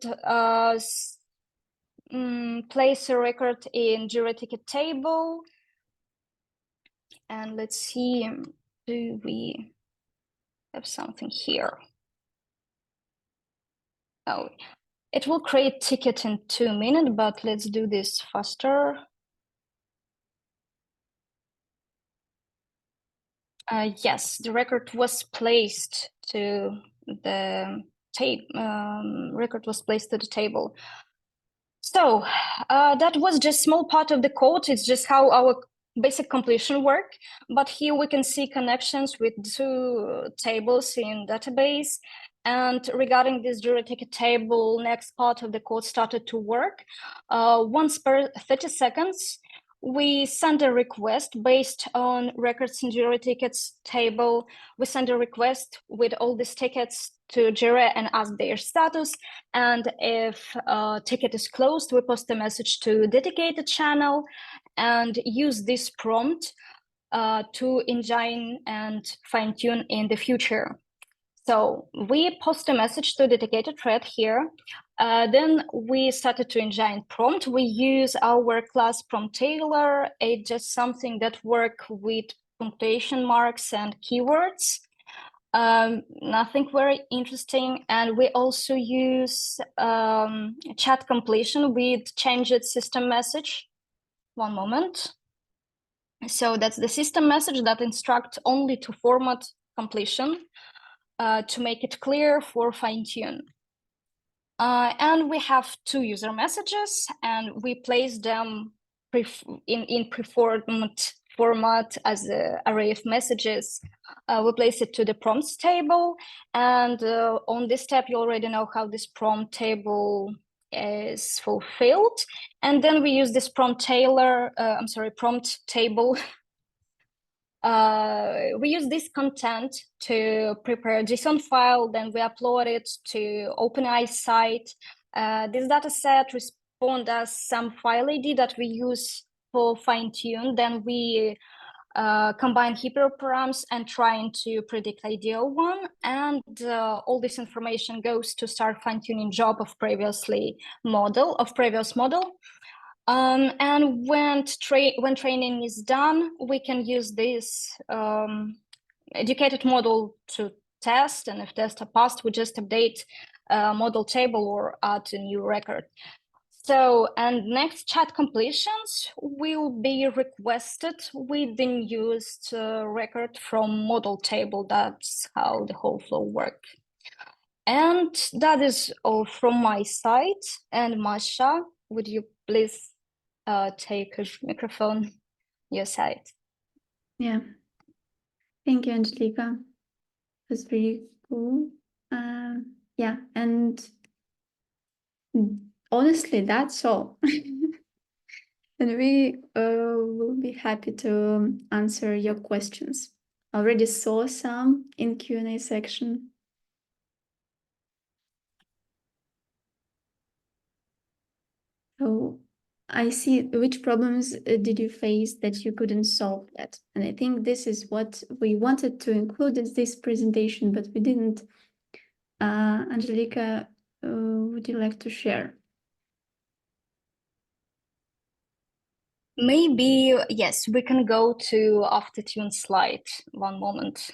place a record in Jira ticket table. And let's see, do we have something here? Oh. It will create ticket in 2 minutes, but let's do this faster. Yes, the record was placed to the table. So that was just small part of the code. It's just how our basic completion work. But here we can see connections with 2 tables in database. And regarding this Jira ticket table, next part of the code started to work. Once per 30 seconds, we send a request based on records in Jira tickets table. We send a request with all these tickets to Jira and ask their status. And if a ticket is closed, we post a message to dedicated channel and use this prompt to engine and fine tune in the future. So we post a message to dedicated thread here. Then we started to engine prompt. We use our class prompt tailor. It's just something that work with punctuation marks and keywords. Nothing very interesting. And we also use chat completion with changed system message. One moment. So that's the system message that instructs only to format completion. To make it clear for fine-tune. And we have 2 user messages, and we place them in preformat format as an array of messages. We place it to the prompts table, and on this step, you already know how this prompt table is fulfilled. And then we use this prompt table. We use this content to prepare a JSON file, then we upload it to OpenAI site. This data set responds as some file ID that we use for fine-tune. Then we combine hyperparams and trying to predict ideal one. And all this information goes to start fine-tuning job of previous model. And when training is done, we can use this educated model to test, and if tests are passed, we just update model table or add a new record. So, and next chat completions will be requested with the used record from model table. That's how the whole flow works. And that is all from my side. And Masha, would you please take a microphone your side? Yeah. Thank you, Angelica. It was very cool. Yeah, and honestly, that's all. And we will be happy to answer your questions. Already saw some in Q&A section. So I see, which problems did you face that you couldn't solve yet? And I think this is what we wanted to include in this presentation, but we didn't. Angelica, would you like to share? Maybe, yes, we can go to after-tune slide. One moment.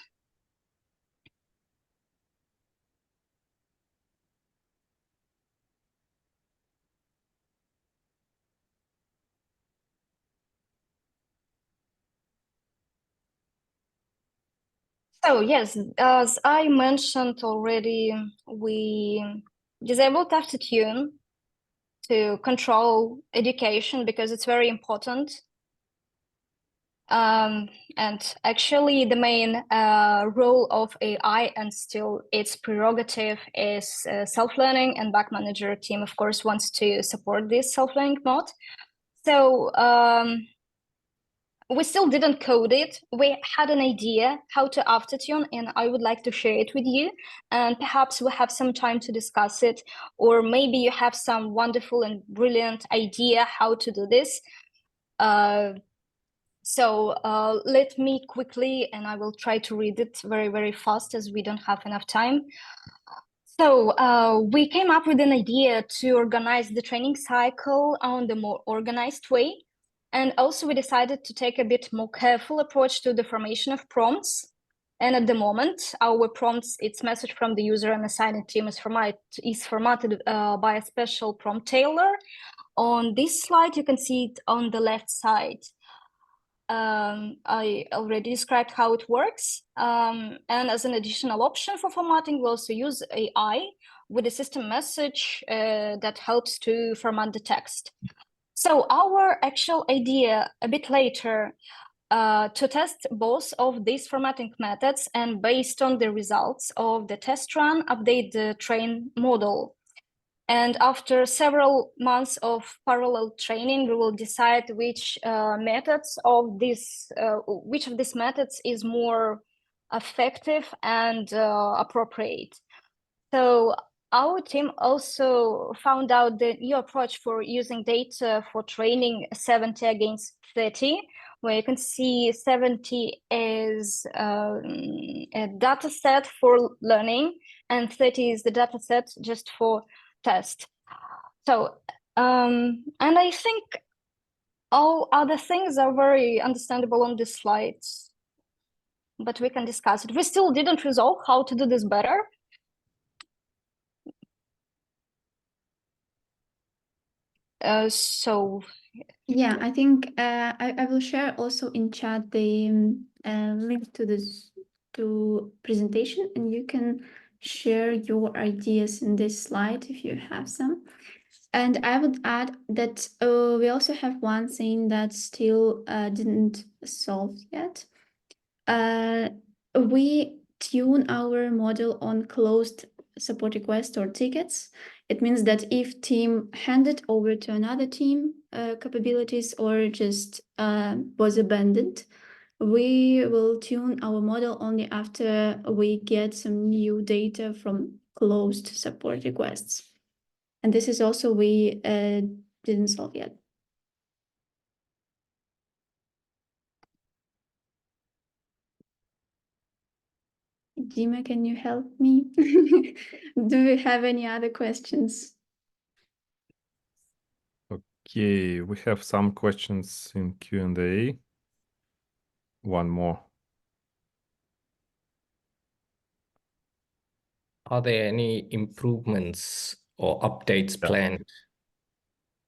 So yes, as I mentioned already, we disabled after-tune to control education because it's very important. And actually the main role of AI and still its prerogative is self-learning, and Back Manager team, of course, wants to support this self-learning mode. So we still didn't code it. We had an idea how to after-tune, and I would like to share it with you. And perhaps we have some time to discuss it, or maybe you have some wonderful and brilliant idea how to do this. So let me quickly, and I will try to read it very, very fast as we don't have enough time. So we came up with an idea to organize the training cycle on the more organized way. And also we decided to take a bit more careful approach to the formation of prompts. And at the moment, our prompts, its message from the user and assigning team is formatted by a special prompt tailor. On this slide, you can see it on the left side. I already described how it works. And as an additional option for formatting, we also use AI with a system message that helps to format the text. So our actual idea a bit later to test both of these formatting methods, and based on the results of the test run, update the train model. And after several months of parallel training, we will decide which which of these methods is more effective and appropriate. So our team also found out the new approach for using data for training 70 against 30, where you can see 70 is a data set for learning, and 30 is the data set just for test. So, and I think all other things are very understandable on this slides, but we can discuss it. We still didn't resolve how to do this better. So yeah, I think I will share also in chat the link to this presentation, and you can share your ideas in this slide if you have some. And I would add that we also have one thing that still didn't solve yet. We tune our model on closed support requests or tickets. It means that if team handed over to another team capabilities or just was abandoned, we will tune our model only after we get some new data from closed support requests. And this is also we didn't solve yet. Dima, can you help me? Do we have any other questions? Okay, we have some questions in Q&A. One more. Are there any improvements or updates planned?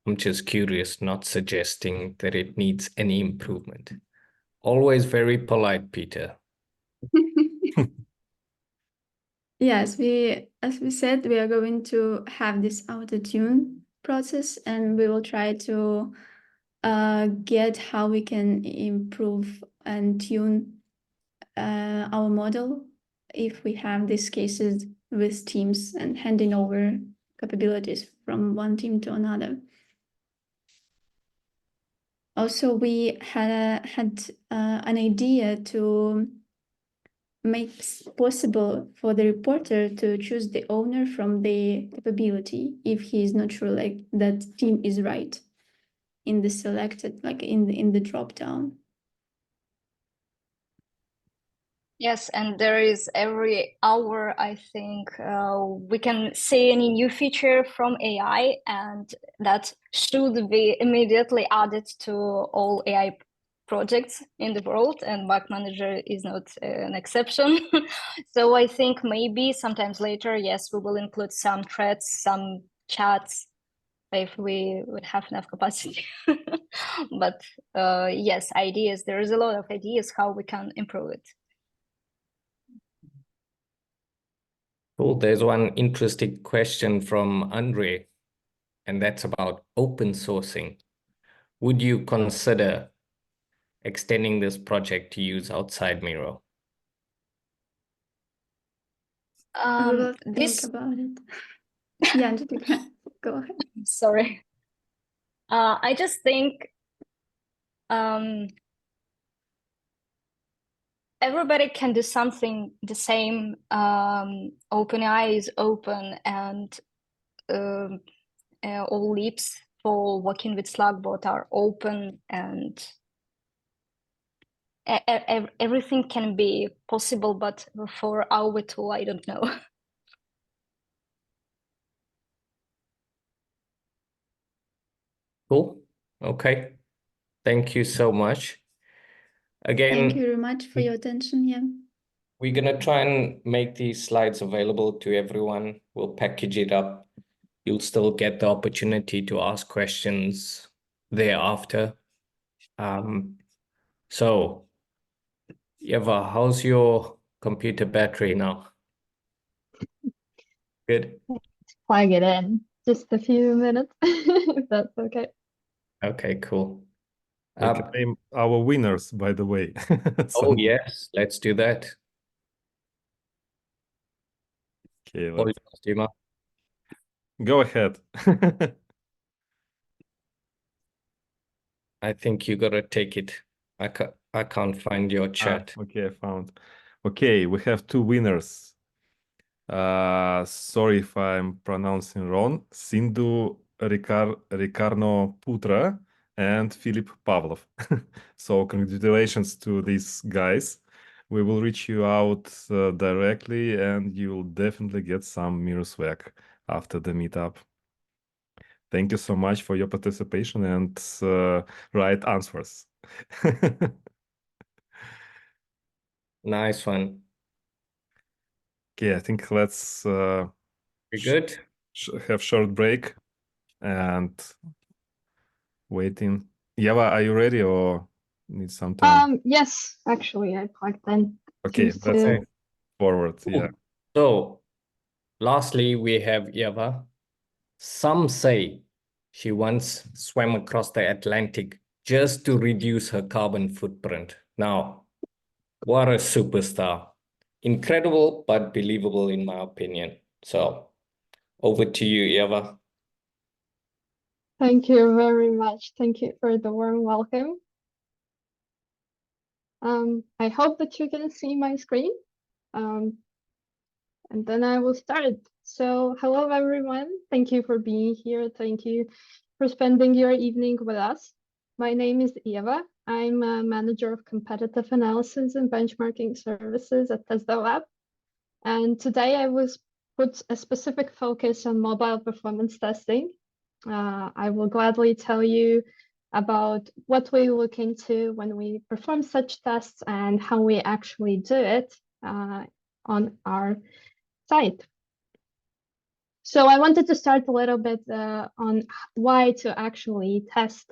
I'm just curious, not suggesting that it needs any improvement. Always very polite, Peter. Yes, as we said, we are going to have this auto-tune process, and we will try to get how we can improve and tune our model if we have these cases with teams and handing over capabilities from one team to another. Also, we had an idea to make possible for the reporter to choose the owner from the capability if he is not sure like that team is right in the selected, like in the drop down. Yes, and there is every hour, I think, we can see any new feature from AI, and that should be immediately added to all AI projects in the world, and Bug Manager is not an exception. So I think maybe sometimes later, yes, we will include some threads, some chats, if we would have enough capacity. But yes, ideas, there is a lot of ideas how we can improve it. Cool. There's one interesting question from Andre, and that's about open sourcing. Would you consider extending this project to use outside Miro? I will This think about it. Yeah, Angelica, go ahead. sorry. I just think everybody can do something the same. OpenAI is open, and all leaps for working with Slackbot are open, and everything can be possible, but for our tool, I don't know. Cool. Okay. Thank you so much. Again, Thank you very much for your attention. Yeah. we're going to try and make these slides available to everyone. We'll package it up. You'll still get the opportunity to ask questions thereafter. So, Eva, how's your computer battery now? Good. Plug it in. Just a few minutes, if that's okay. Okay, cool. We can name our winners, by the way. Oh, yes, let's do that. Okay, All yours, Dima. go ahead. I think you gotta take it. I can't find your chat. Okay, I found. Okay, we have two winners. Sorry if I'm pronouncing wrong. Sindhu Ricarno Putra and Philip Pavlov. So congratulations to these guys. We will reach you out directly, and you will definitely get some Miro swag after the meetup. Thank you so much for your participation and right answers. Nice one. Okay, I think let's You're good? have short break and waiting. Yeva, are you ready or need some time? Yes, actually, I plugged in. Okay, Seems let's to- move forward. Yeah. So, lastly, we have Eva. Some say she once swam across the Atlantic just to reduce her carbon footprint. Now, what a superstar. Incredible, but believable in my opinion. So, over to you, Eva. Thank you very much. Thank you for the warm welcome. I hope that you can see my screen. And then I will start. So hello, everyone. Thank you for being here. Thank you for spending your evening with us. My name is Eva. I'm a manager of competitive analysis and benchmarking services at TestDevLab. And today I was put a specific focus on mobile performance testing. I will gladly tell you about what we look into when we perform such tests and how we actually do it on our site. So I wanted to start a little bit on why to actually test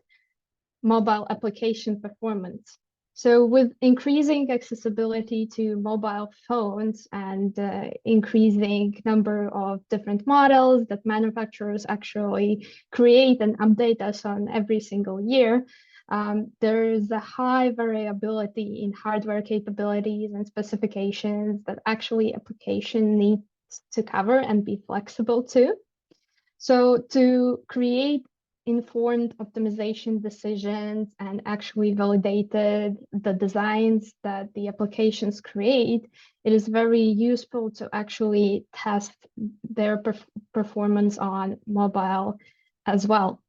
mobile application performance. So with increasing accessibility to mobile phones and increasing number of different models that manufacturers actually create and update us on every single year, there is a high variability in hardware capabilities and specifications that actually application needs to cover and be flexible too. So to create informed optimization decisions and actually validated the designs that the applications create, it is very useful to actually test their performance on mobile as well.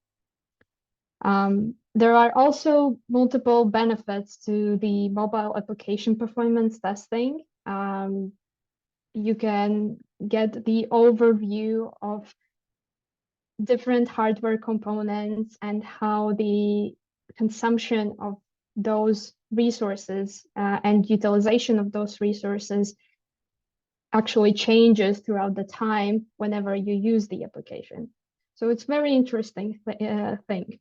There are also multiple benefits to the mobile application performance testing. You can get the overview of different hardware components and how the consumption of those resources and utilization of those resources actually changes throughout the time whenever you use the application. So it's very interesting thing.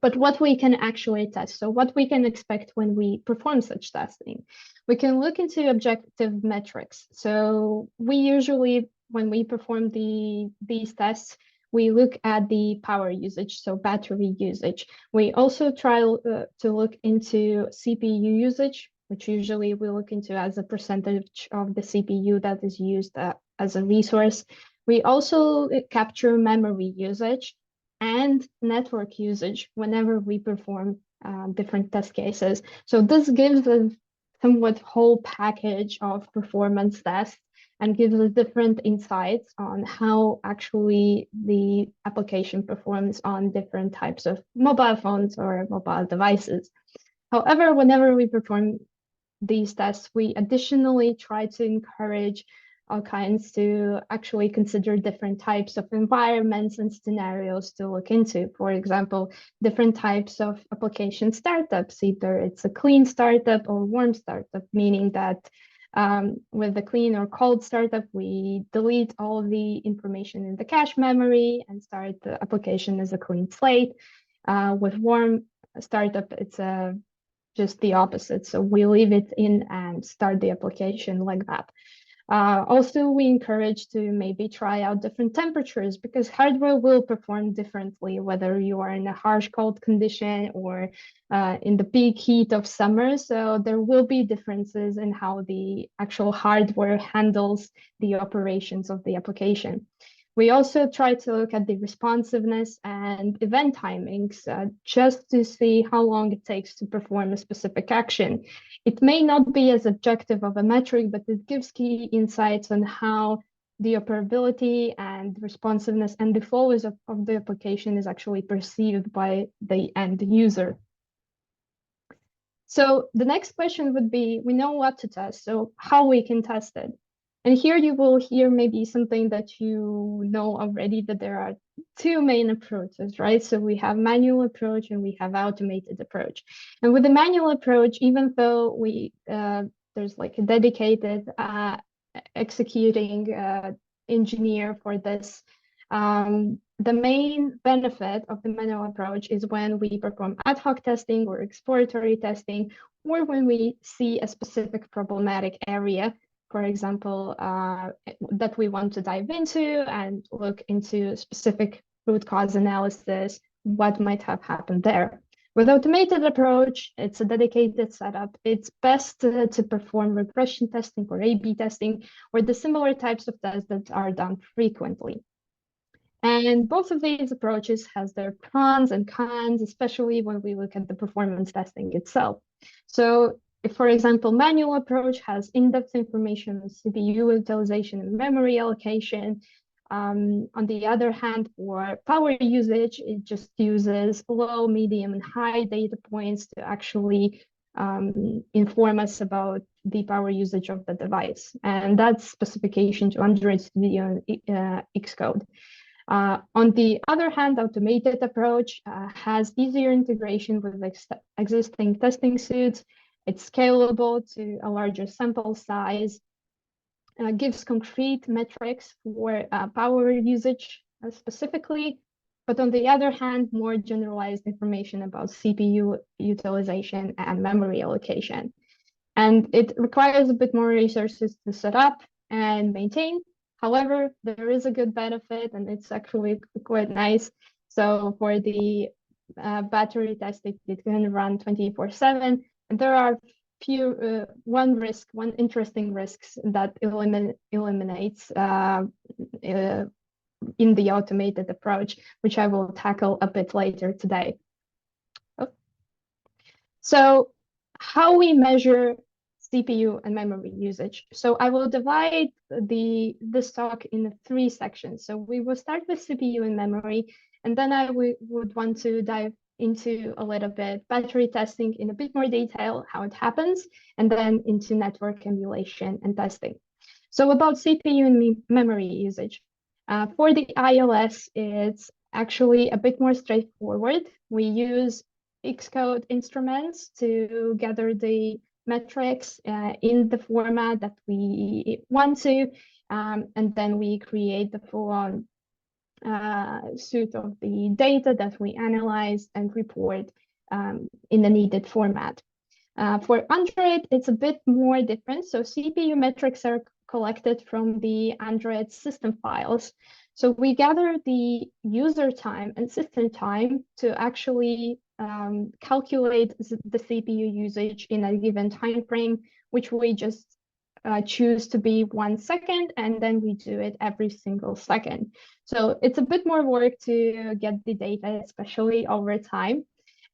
But what we can actually test, so what we can expect when we perform such testing, we can look into objective metrics. So we usually, when we perform these tests, we look at the power usage, so battery usage. We also try to look into CPU usage, which usually we look into as a percentage of the CPU that is used as a resource. We also capture memory usage and network usage whenever we perform different test cases. So this gives a somewhat whole package of performance tests and gives us different insights on how actually the application performs on different types of mobile phones or mobile devices. However, whenever we perform these tests, we additionally try to encourage all kinds to actually consider different types of environments and scenarios to look into. For example, different types of application startups, either it's a clean startup or warm startup, meaning that with the clean or cold startup, we delete all of the information in the cache memory and start the application as a clean slate. With warm startup, it's just the opposite. So we leave it in and start the application like that. Also, we encourage to maybe try out different temperatures because hardware will perform differently, whether you are in a harsh cold condition or in the peak heat of summer. So there will be differences in how the actual hardware handles the operations of the application. We also try to look at the responsiveness and event timings just to see how long it takes to perform a specific action. It may not be as objective of a metric, but it gives key insights on how the operability and responsiveness and the flows of the application is actually perceived by the end user. So the next question would be, we know what to test, so how we can test it. And here you will hear maybe something that you know already, that there are two main approaches, right? So we have manual approach and we have automated approach. And with the manual approach, even though there's like a dedicated executing engineer for this, the main benefit of the manual approach is when we perform ad hoc testing or exploratory testing, or when we see a specific problematic area, for example, that we want to dive into and look into specific root cause analysis, what might have happened there. With automated approach, it's a dedicated setup. It's best to perform regression testing or A/B testing, or the similar types of tests that are done frequently. And both of these approaches has their pros and cons, especially when we look at the performance testing itself. So if, for example, manual approach has in-depth information on CPU utilization and memory allocation. On the other hand, for power usage, it just uses low, medium, and high data points to actually inform us about the power usage of the device. And that's specification to Android Studio and Xcode. On the other hand, automated approach has easier integration with existing testing suites. It's scalable to a larger sample size, gives concrete metrics for power usage specifically, but on the other hand, more generalized information about CPU utilization and memory allocation. And it requires a bit more resources to set up and maintain. However, there is a good benefit, and it's actually quite nice. So for the battery testing, it can run 24/7, and there are one interesting risks that eliminates in the automated approach, which I will tackle a bit later today. So how we measure CPU and memory usage. So I will divide this talk in 3 sections. So we will start with CPU and memory, and then I would want to dive into a little bit battery testing in a bit more detail, how it happens, and then into network emulation and testing. So about CPU and memory usage. For the iOS, it's actually a bit more straightforward. We use Xcode instruments to gather the metrics in the format that we want to, and then we create the full-on suite of the data that we analyze and report in the needed format. For Android, it's a bit more different. So CPU metrics are collected from the Android system files. So we gather the user time and system time to actually calculate the CPU usage in a given time frame, which we just choose to be 1 second, and then we do it every single second. So it's a bit more work to get the data, especially over time.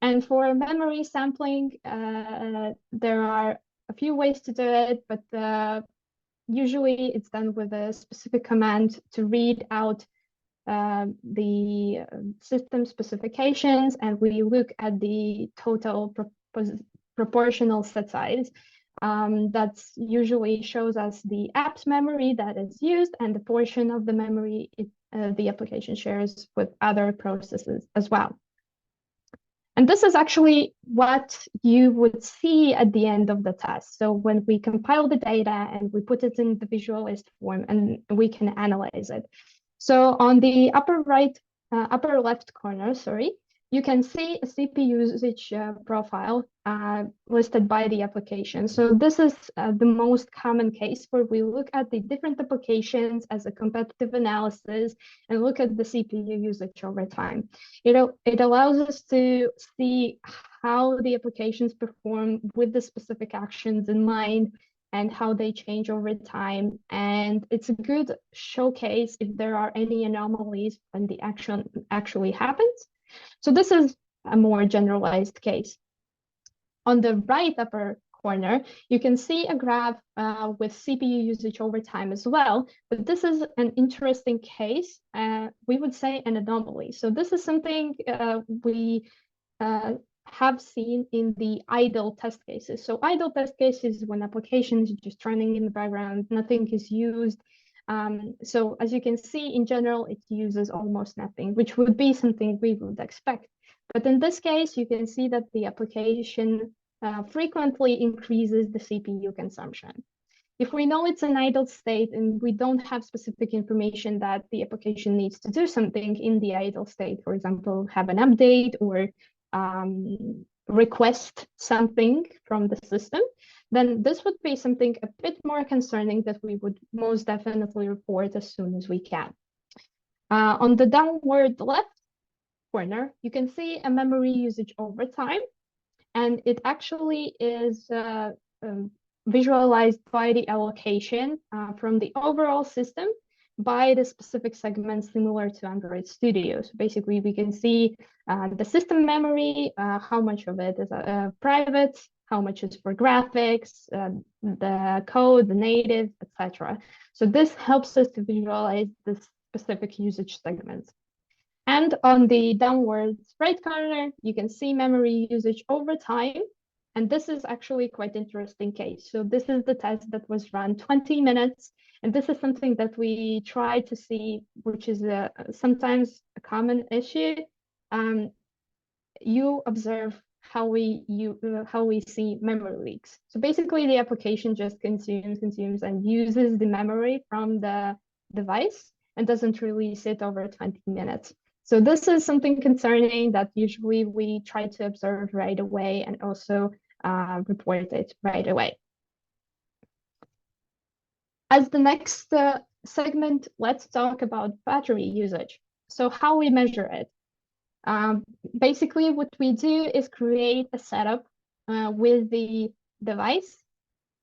And for memory sampling, there are a few ways to do it, but usually it's done with a specific command to read out the system specifications, and we look at the total proportional set size. That usually shows us the app's memory that is used and the portion of the memory the application shares with other processes as well. And this is actually what you would see at the end of the test. So when we compile the data and we put it in the visual list form, and we can analyze it. So on the upper left corner, you can see a CPU usage profile listed by the application. So this is the most common case where we look at the different applications as a competitive analysis and look at the CPU usage over time. It allows us to see how the applications perform with the specific actions in mind and how they change over time. And it's a good showcase if there are any anomalies when the action actually happens. So this is a more generalized case. On the right upper corner, you can see a graph with CPU usage over time as well, but this is an interesting case. We would say an anomaly. So this is something we have seen in the idle test cases. So idle test cases when applications are just running in the background, nothing is used. So as you can see, in general, it uses almost nothing, which would be something we would expect. But in this case, you can see that the application frequently increases the CPU consumption. If we know it's an idle state and we don't have specific information that the application needs to do something in the idle state, for example, have an update or request something from the system, then this would be something a bit more concerning that we would most definitely report as soon as we can. On the downward left corner, you can see a memory usage over time, and it actually is visualized by the allocation from the overall system by the specific segments similar to Android Studio. So basically, we can see the system memory, how much of it is private, how much is for graphics, the code, the native, etc. So this helps us to visualize the specific usage segments. And on the downwards right corner, you can see memory usage over time. And this is actually quite interesting case. So this is the test that was run 20 minutes. And this is something that we try to see, which is sometimes a common issue. You observe how we see memory leaks. So basically the application just consumes and uses the memory from the device and doesn't release it over 20 minutes. So this is something concerning that usually we try to observe right away and also report it right away. As the next segment, let's talk about battery usage. So how we measure it. Basically, what we do is create a setup with the device,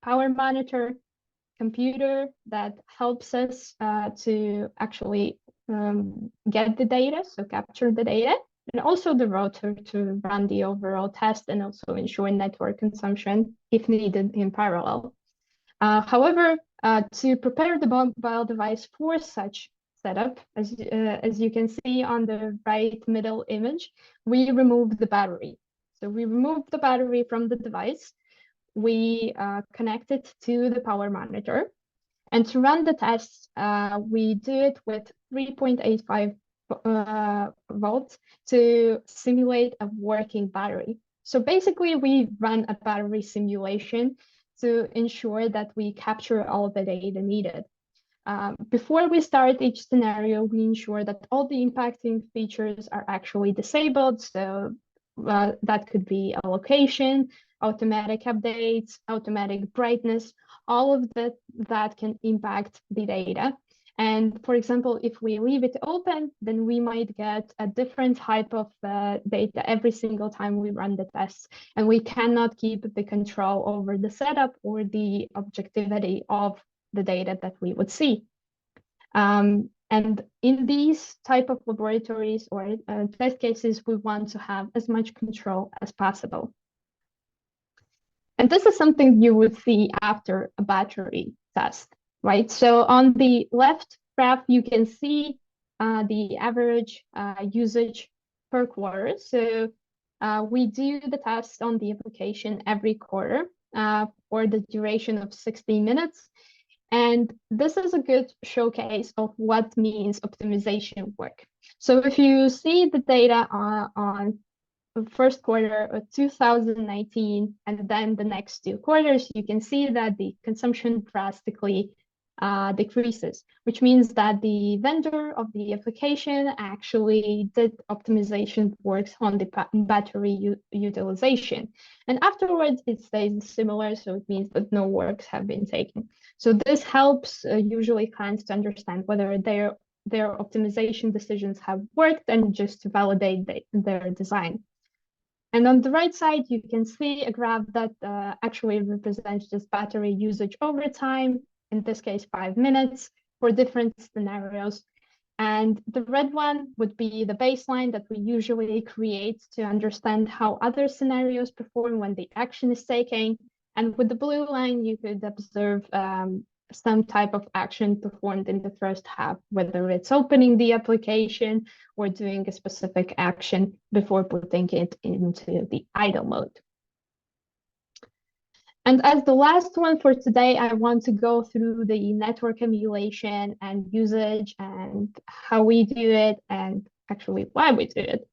power monitor, computer that helps us to actually get the data, so capture the data, and also the router to run the overall test and also ensure network consumption if needed in parallel. However, to prepare the mobile device for such setup, as you can see on the right middle image, we remove the battery. So we remove the battery from the device. We connect it to the power monitor. And to run the tests, we do it with 3.85 volts to simulate a working battery. So basically, we run a battery simulation to ensure that we capture all the data needed. Before we start each scenario, we ensure that all the impacting features are actually disabled. So that could be allocation, automatic updates, automatic brightness, all of that can impact the data. And for example, if we leave it open, then we might get a different type of data every single time we run the tests. And we cannot keep the control over the setup or the objectivity of the data that we would see. And in these type of laboratories or test cases, we want to have as much control as possible. And this is something you would see after a battery test, right? So on the left graph, you can see the average usage per quarter. So we do the test on the application every quarter for the duration of 60 minutes. And this is a good showcase of what means optimization work. So if you see the data on the first quarter of 2019 and then the next 2 quarters, you can see that the consumption drastically decreases, which means that the vendor of the application actually did optimization works on the battery utilization. And afterwards, it stays similar, so it means that no works have been taken. So this helps usually clients to understand whether their optimization decisions have worked and just to validate their design. And on the right side, you can see a graph that actually represents just battery usage over time, in this case, 5 minutes for different scenarios. And the red one would be the baseline that we usually create to understand how other scenarios perform when the action is taken. And with the blue line, you could observe some type of action performed in the first half, whether it's opening the application or doing a specific action before putting it into the idle mode. And as the last one for today, I want to go through the network emulation and usage and how we do it and actually why we do it.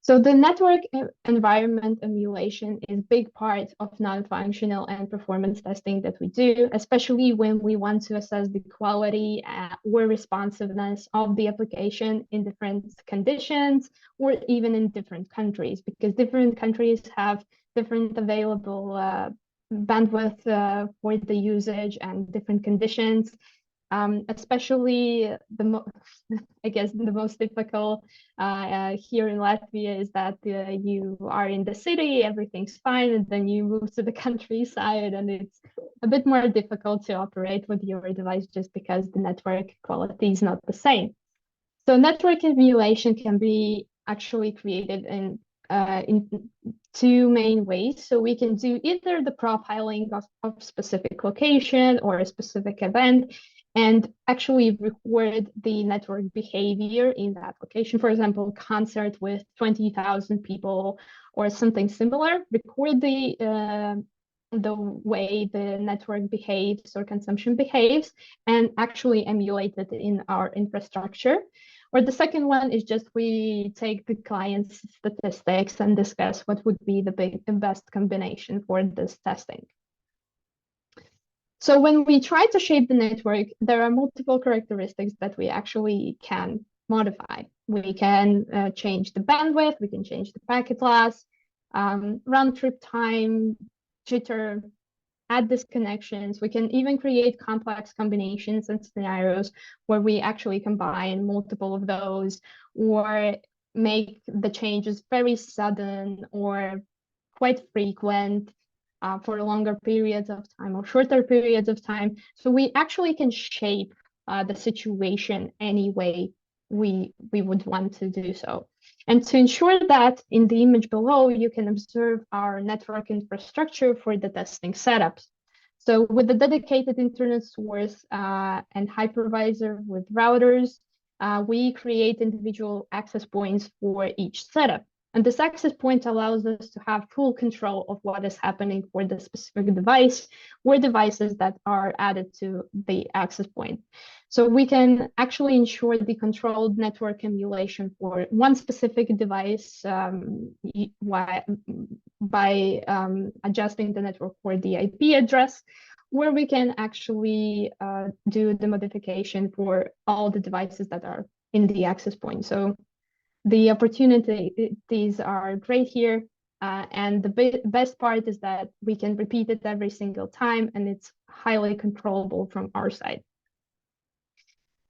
So the network environment emulation is a big part of non-functional and performance testing that we do, especially when we want to assess the quality or responsiveness of the application in different conditions or even in different countries, because different countries have different available bandwidth for the usage and different conditions. Especially I guess the most difficult here in Latvia is that you are in the city, everything's fine, and then you move to the countryside and it's a bit more difficult to operate with your device just because the network quality is not the same. So network emulation can be actually created in 2 main ways. So we can do either the profiling of specific location or a specific event and actually record the network behavior in that location. For example, concert with 20,000 people or something similar, record the way the network behaves or consumption behaves and actually emulate it in our infrastructure. Or the second one is just we take the client's statistics and discuss what would be the best combination for this testing. So when we try to shape the network, there are multiple characteristics that we actually can modify. We can change the bandwidth, we can change the packet loss, round trip time, jitter, add disconnections. We can even create complex combinations and scenarios where we actually combine multiple of those or make the changes very sudden or quite frequent for longer periods of time or shorter periods of time. So we actually can shape the situation any way we would want to do so. And to ensure that, in the image below, you can observe our network infrastructure for the testing setups. So with the dedicated internet source and hypervisor with routers, we create individual access points for each setup. And this access point allows us to have full control of what is happening for the specific device or devices that are added to the access point. So we can actually ensure the controlled network emulation for one specific device by adjusting the network for the IP address, where we can actually do the modification for all the devices that are in the access point. So the opportunities are great here. And the best part is that we can repeat it every single time, and it's highly controllable from our side.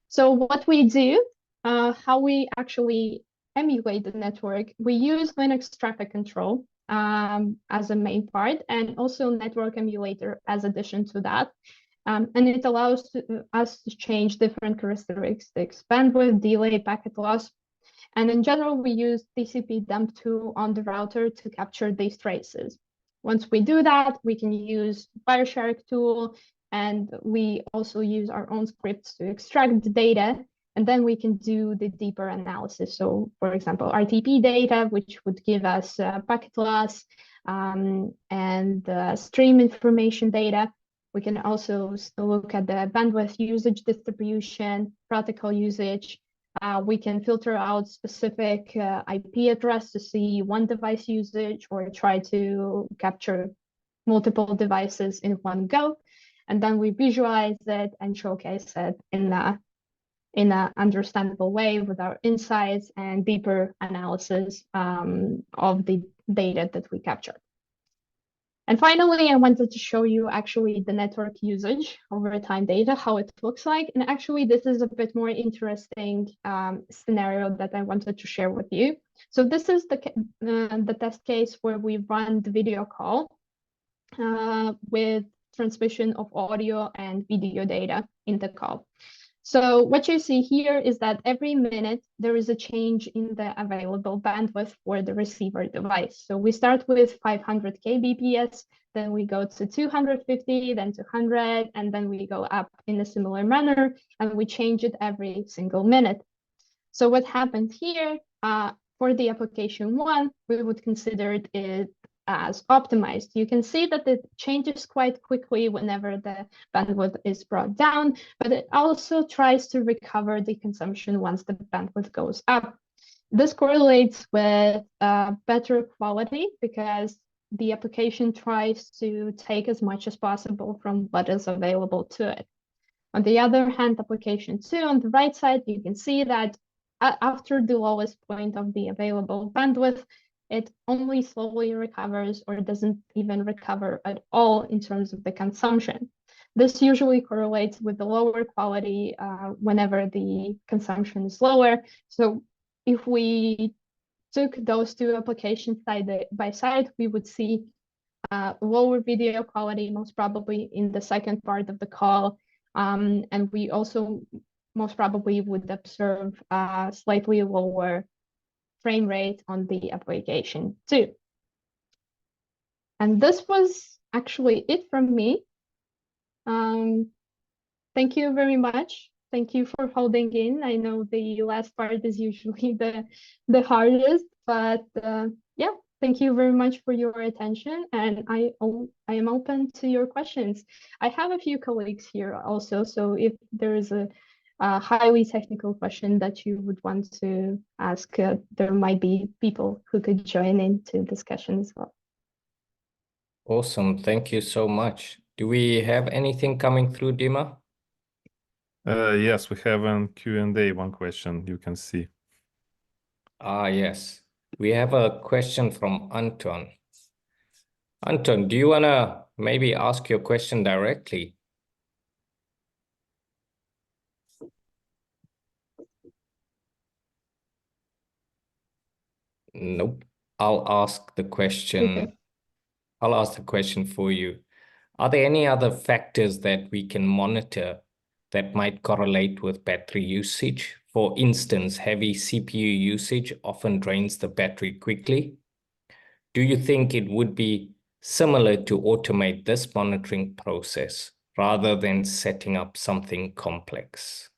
So what we do, how we actually emulate the network, we use Linux traffic control as a main part, and also network emulator as addition to that. And it allows us to change different characteristics, bandwidth, delay, packet loss. And in general, we use TCP dump 2 on the router to capture these traces. Once we do that, we can use Wireshark tool, and we also use our own scripts to extract the data, and then we can do the deeper analysis. So, for example, RTP data, which would give us packet loss and stream information data. We can also look at the bandwidth usage distribution, protocol usage. We can filter out specific IP address to see one device usage, or try to capture multiple devices in one go. And then we visualize it and showcase it in an understandable way with our insights and deeper analysis of the data that we captured. And finally, I wanted to show you actually the network usage over time data, how it looks like. And actually, this is a bit more interesting scenario that I wanted to share with you. So this is the test case where we run the video call with transmission of audio and video data in the call. So what you see here is that every minute there is a change in the available bandwidth for the receiver device. So we start with 500 kbps, then we go to 250, then 200, and then we go up in a similar manner, and we change it every single minute. So what happened here, for the application 1, we would consider it as optimized. You can see that it changes quite quickly whenever the bandwidth is brought down, but it also tries to recover the consumption once the bandwidth goes up. This correlates with better quality because the application tries to take as much as possible from what is available to it. On the other hand, application 2 on the right side, you can see that after the lowest point of the available bandwidth, it only slowly recovers or doesn't even recover at all in terms of the consumption. This usually correlates with the lower quality whenever the consumption is lower. So if we took those two applications side by side, we would see lower video quality, most probably in the second part of the call. And we also most probably would observe slightly lower frame rate on the application too. And this was actually it from me. Thank you very much. Thank you for holding in. I know the last part is usually the hardest, but yeah, thank you very much for your attention, and I am open to your questions. I have a few colleagues here also, so if there is a highly technical question that you would want to ask, there might be people who could join into discussion as well. Awesome, thank you so much. Do we have anything coming through, Dima? Yes, we have a Q&A, one question you can see. Yes, we have a question from Anton. Anton, do you want to maybe ask your question directly? Nope. I'll ask the question. Okay. I'll ask the question for you. Are there any other factors that we can monitor that might correlate with battery usage For instance, heavy CPU usage often drains the battery quickly. Do you think it would be similar to automate this monitoring process rather than setting up something complex?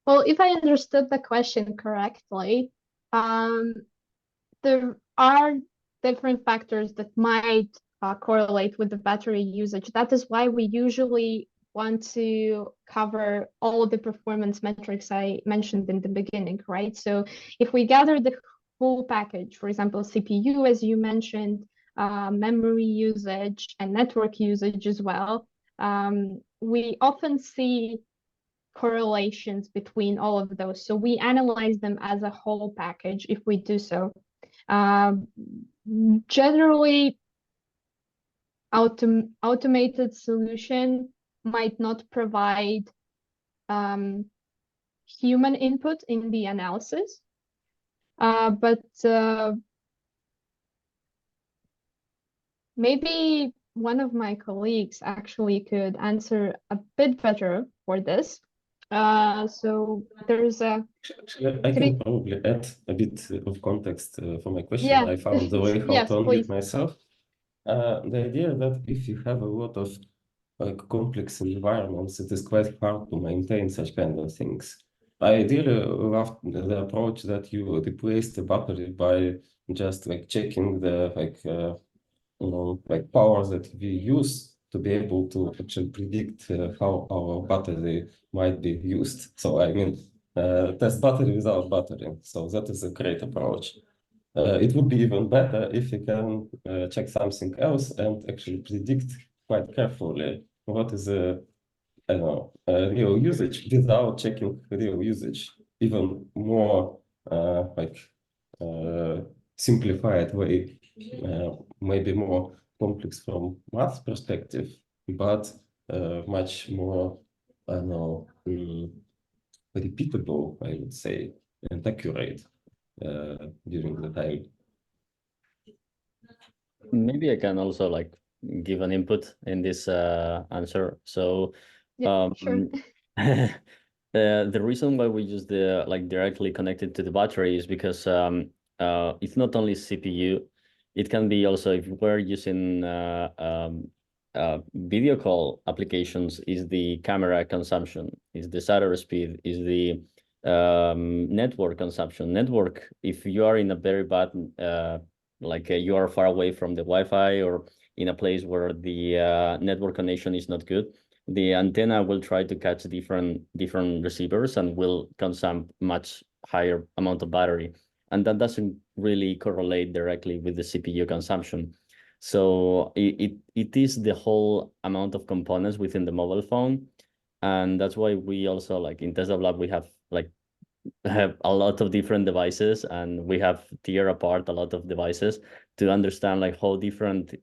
Well, if I understood the question correctly, there are different factors that might correlate with the battery usage. That is why we usually want to cover all of the performance metrics I mentioned in the beginning, right? So if we gather the full package, for example, CPU, as you mentioned, memory usage and network usage as well, we often see correlations between all of those. So we analyze them as a whole package if we do so. Generally, automated solution might not provide human input in the analysis, but maybe one of my colleagues actually could answer a bit better for this. So there's a... Actually, I can probably add a bit of context for my question. Yeah. I found the way how Yes, to unmute please. myself. The idea that if you have a lot of complex environments, it is quite hard to maintain such kind of things. I really love the approach that you replace the battery by just like checking the powers that we use to be able to actually predict how our battery might be used. So I mean, test battery without battery. So that is a great approach. It would be even better if you can check something else and actually predict quite carefully what is a real usage without checking real usage. Even more simplified way, maybe more complex from math perspective, but much more, I don't know, repeatable, I would say, and accurate during the time. Maybe I can also like give an input in this answer. So Yeah, sure. The reason why we use the like directly connected to the battery is because it's not only CPU, it can be also if we're using video call applications, is the camera consumption, is the shutter speed, is the network consumption. Network, if you are in a very bad you are far away from the Wi-Fi or in a place where the network connection is not good, the antenna will try to catch different receivers and will consume much higher amount of battery. And that doesn't really correlate directly with the CPU consumption. So it is the whole amount of components within the mobile phone. And that's why we also like in TestDevLab, we have a lot of different devices, and we have tear apart a lot of devices to understand like how different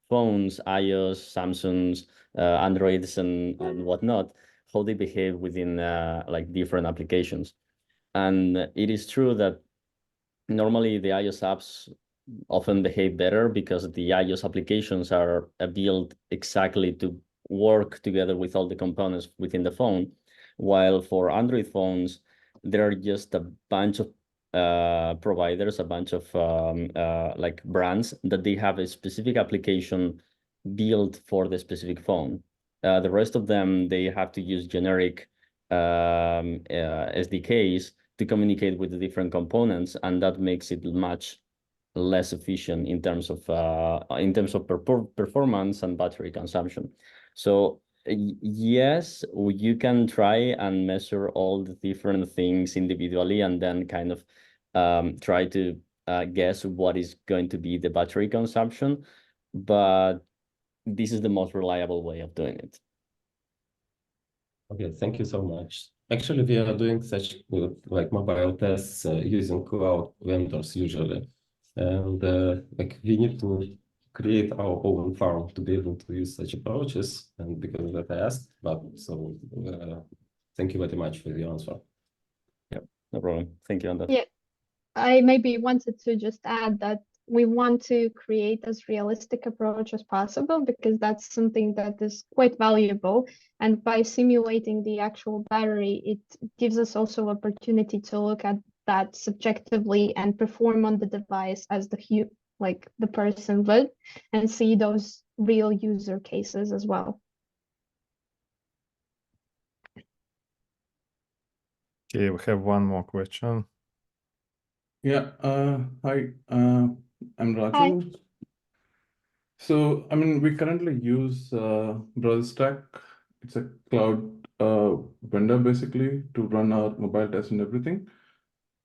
phones, iOS, Samsungs, Androids and whatnot, how they behave within like different applications. And it is true that normally the iOS apps often behave better because the iOS applications are built exactly to work together with all the components within the phone, while for Android phones, there are just a bunch of providers, a bunch of like brands that they have a specific application built for the specific phone. The rest of them, they have to use generic SDKs to communicate with the different components, and that makes it much less efficient in terms of performance and battery consumption. So yes, you can try and measure all the different things individually and then kind of try to guess what is going to be the battery consumption, but this is the most reliable way of doing it. Okay, thank you so much. Actually, we are doing such like mobile tests using cloud vendors usually, and like we need to create our own farm to be able to use such approaches, and because of that I asked. But so thank you very much for the answer. Yeah, no problem. Thank you on that. Yeah, I maybe wanted to just add that we want to create as realistic approach as possible because that's something that is quite valuable. And by simulating the actual battery, it gives us also opportunity to look at that subjectively and perform on the device as the person would, and see those real user cases as well. Okay, we have one more question. Yeah, hi, I'm Raju. Hi. So, I mean, we currently use BrowserStack. It's a cloud vendor basically to run our mobile tests and everything.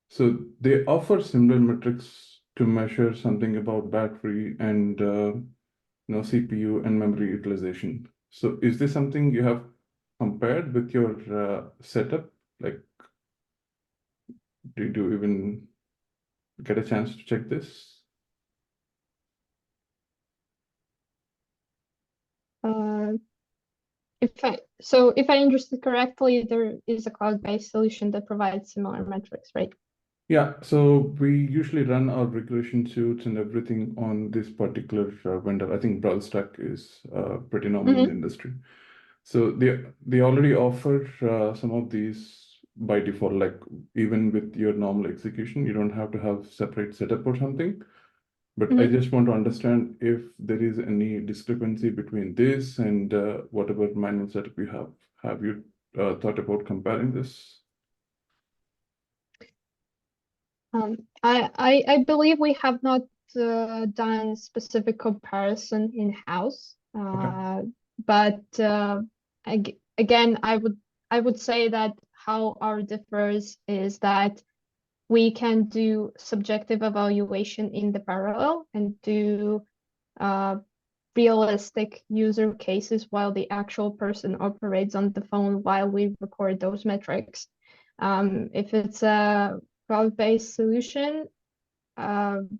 So they offer similar metrics to measure something about battery and CPU and memory utilization. So is this something you have compared with your setup? Like, did you even get a chance to check this? If I understood correctly, there is a cloud-based solution that provides similar metrics, right? Yeah, so we usually run our regression suits and everything on this particular vendor. I think BrowserStack is pretty normal in the industry. So they already offer some of these by default, like even with your normal execution, you don't have to have separate setup or something. But I just want to understand if there is any discrepancy between this and whatever manual setup you have. Have you thought about comparing this? I believe we have not done specific comparison in-house, but again, I would say that how our differs is that we can do subjective evaluation in the parallel and do realistic user cases while the actual person operates on the phone while we record those metrics. If it's a cloud-based solution, I'm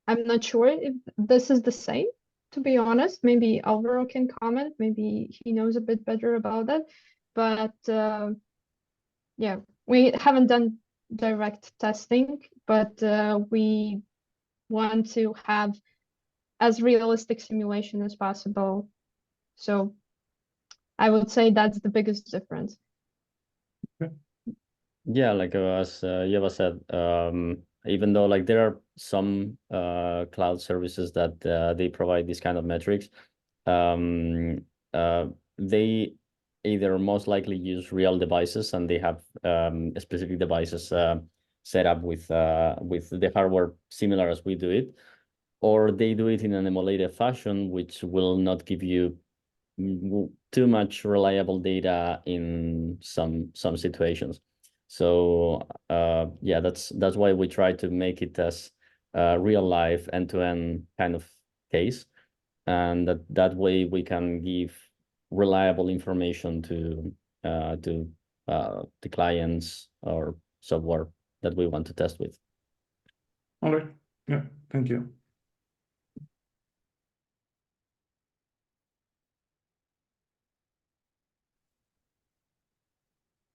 not sure if this is the same, to be honest. Maybe Alvaro can comment. Maybe he knows a bit better about that. But yeah, we haven't done direct testing, but we want to have as realistic simulation as possible. So I would say that's the biggest difference. Yeah, like as Yeva said, even though like there are some cloud services that they provide these kind of metrics, they either most likely use real devices and they have specific devices set up with the hardware similar as we do it, or they do it in an emulated fashion, which will not give you too much reliable data in some situations. So yeah, that's why we try to make it as real life end-to-end kind of case, and that way we can give reliable information to the clients or software that we want to test with. All right. Yeah. Thank you.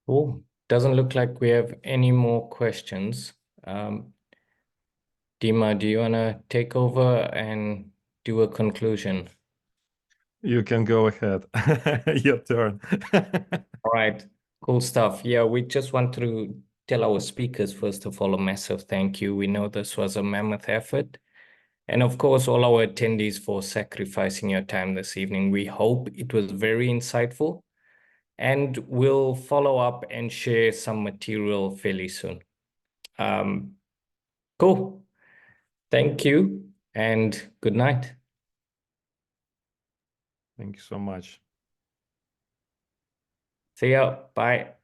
Cool. Doesn't look like we have any more questions. Dima, do you want to take over and do a conclusion? You can go ahead. Your turn. All right, cool stuff. Yeah, we just want to tell our speakers, first of all, a massive thank you. We know this was a mammoth effort. And of course, all our attendees for sacrificing your time this evening. We hope it was very insightful. And we'll follow up and share some material fairly soon. Cool. Thank you and good night. Thank you so much. See ya. Bye.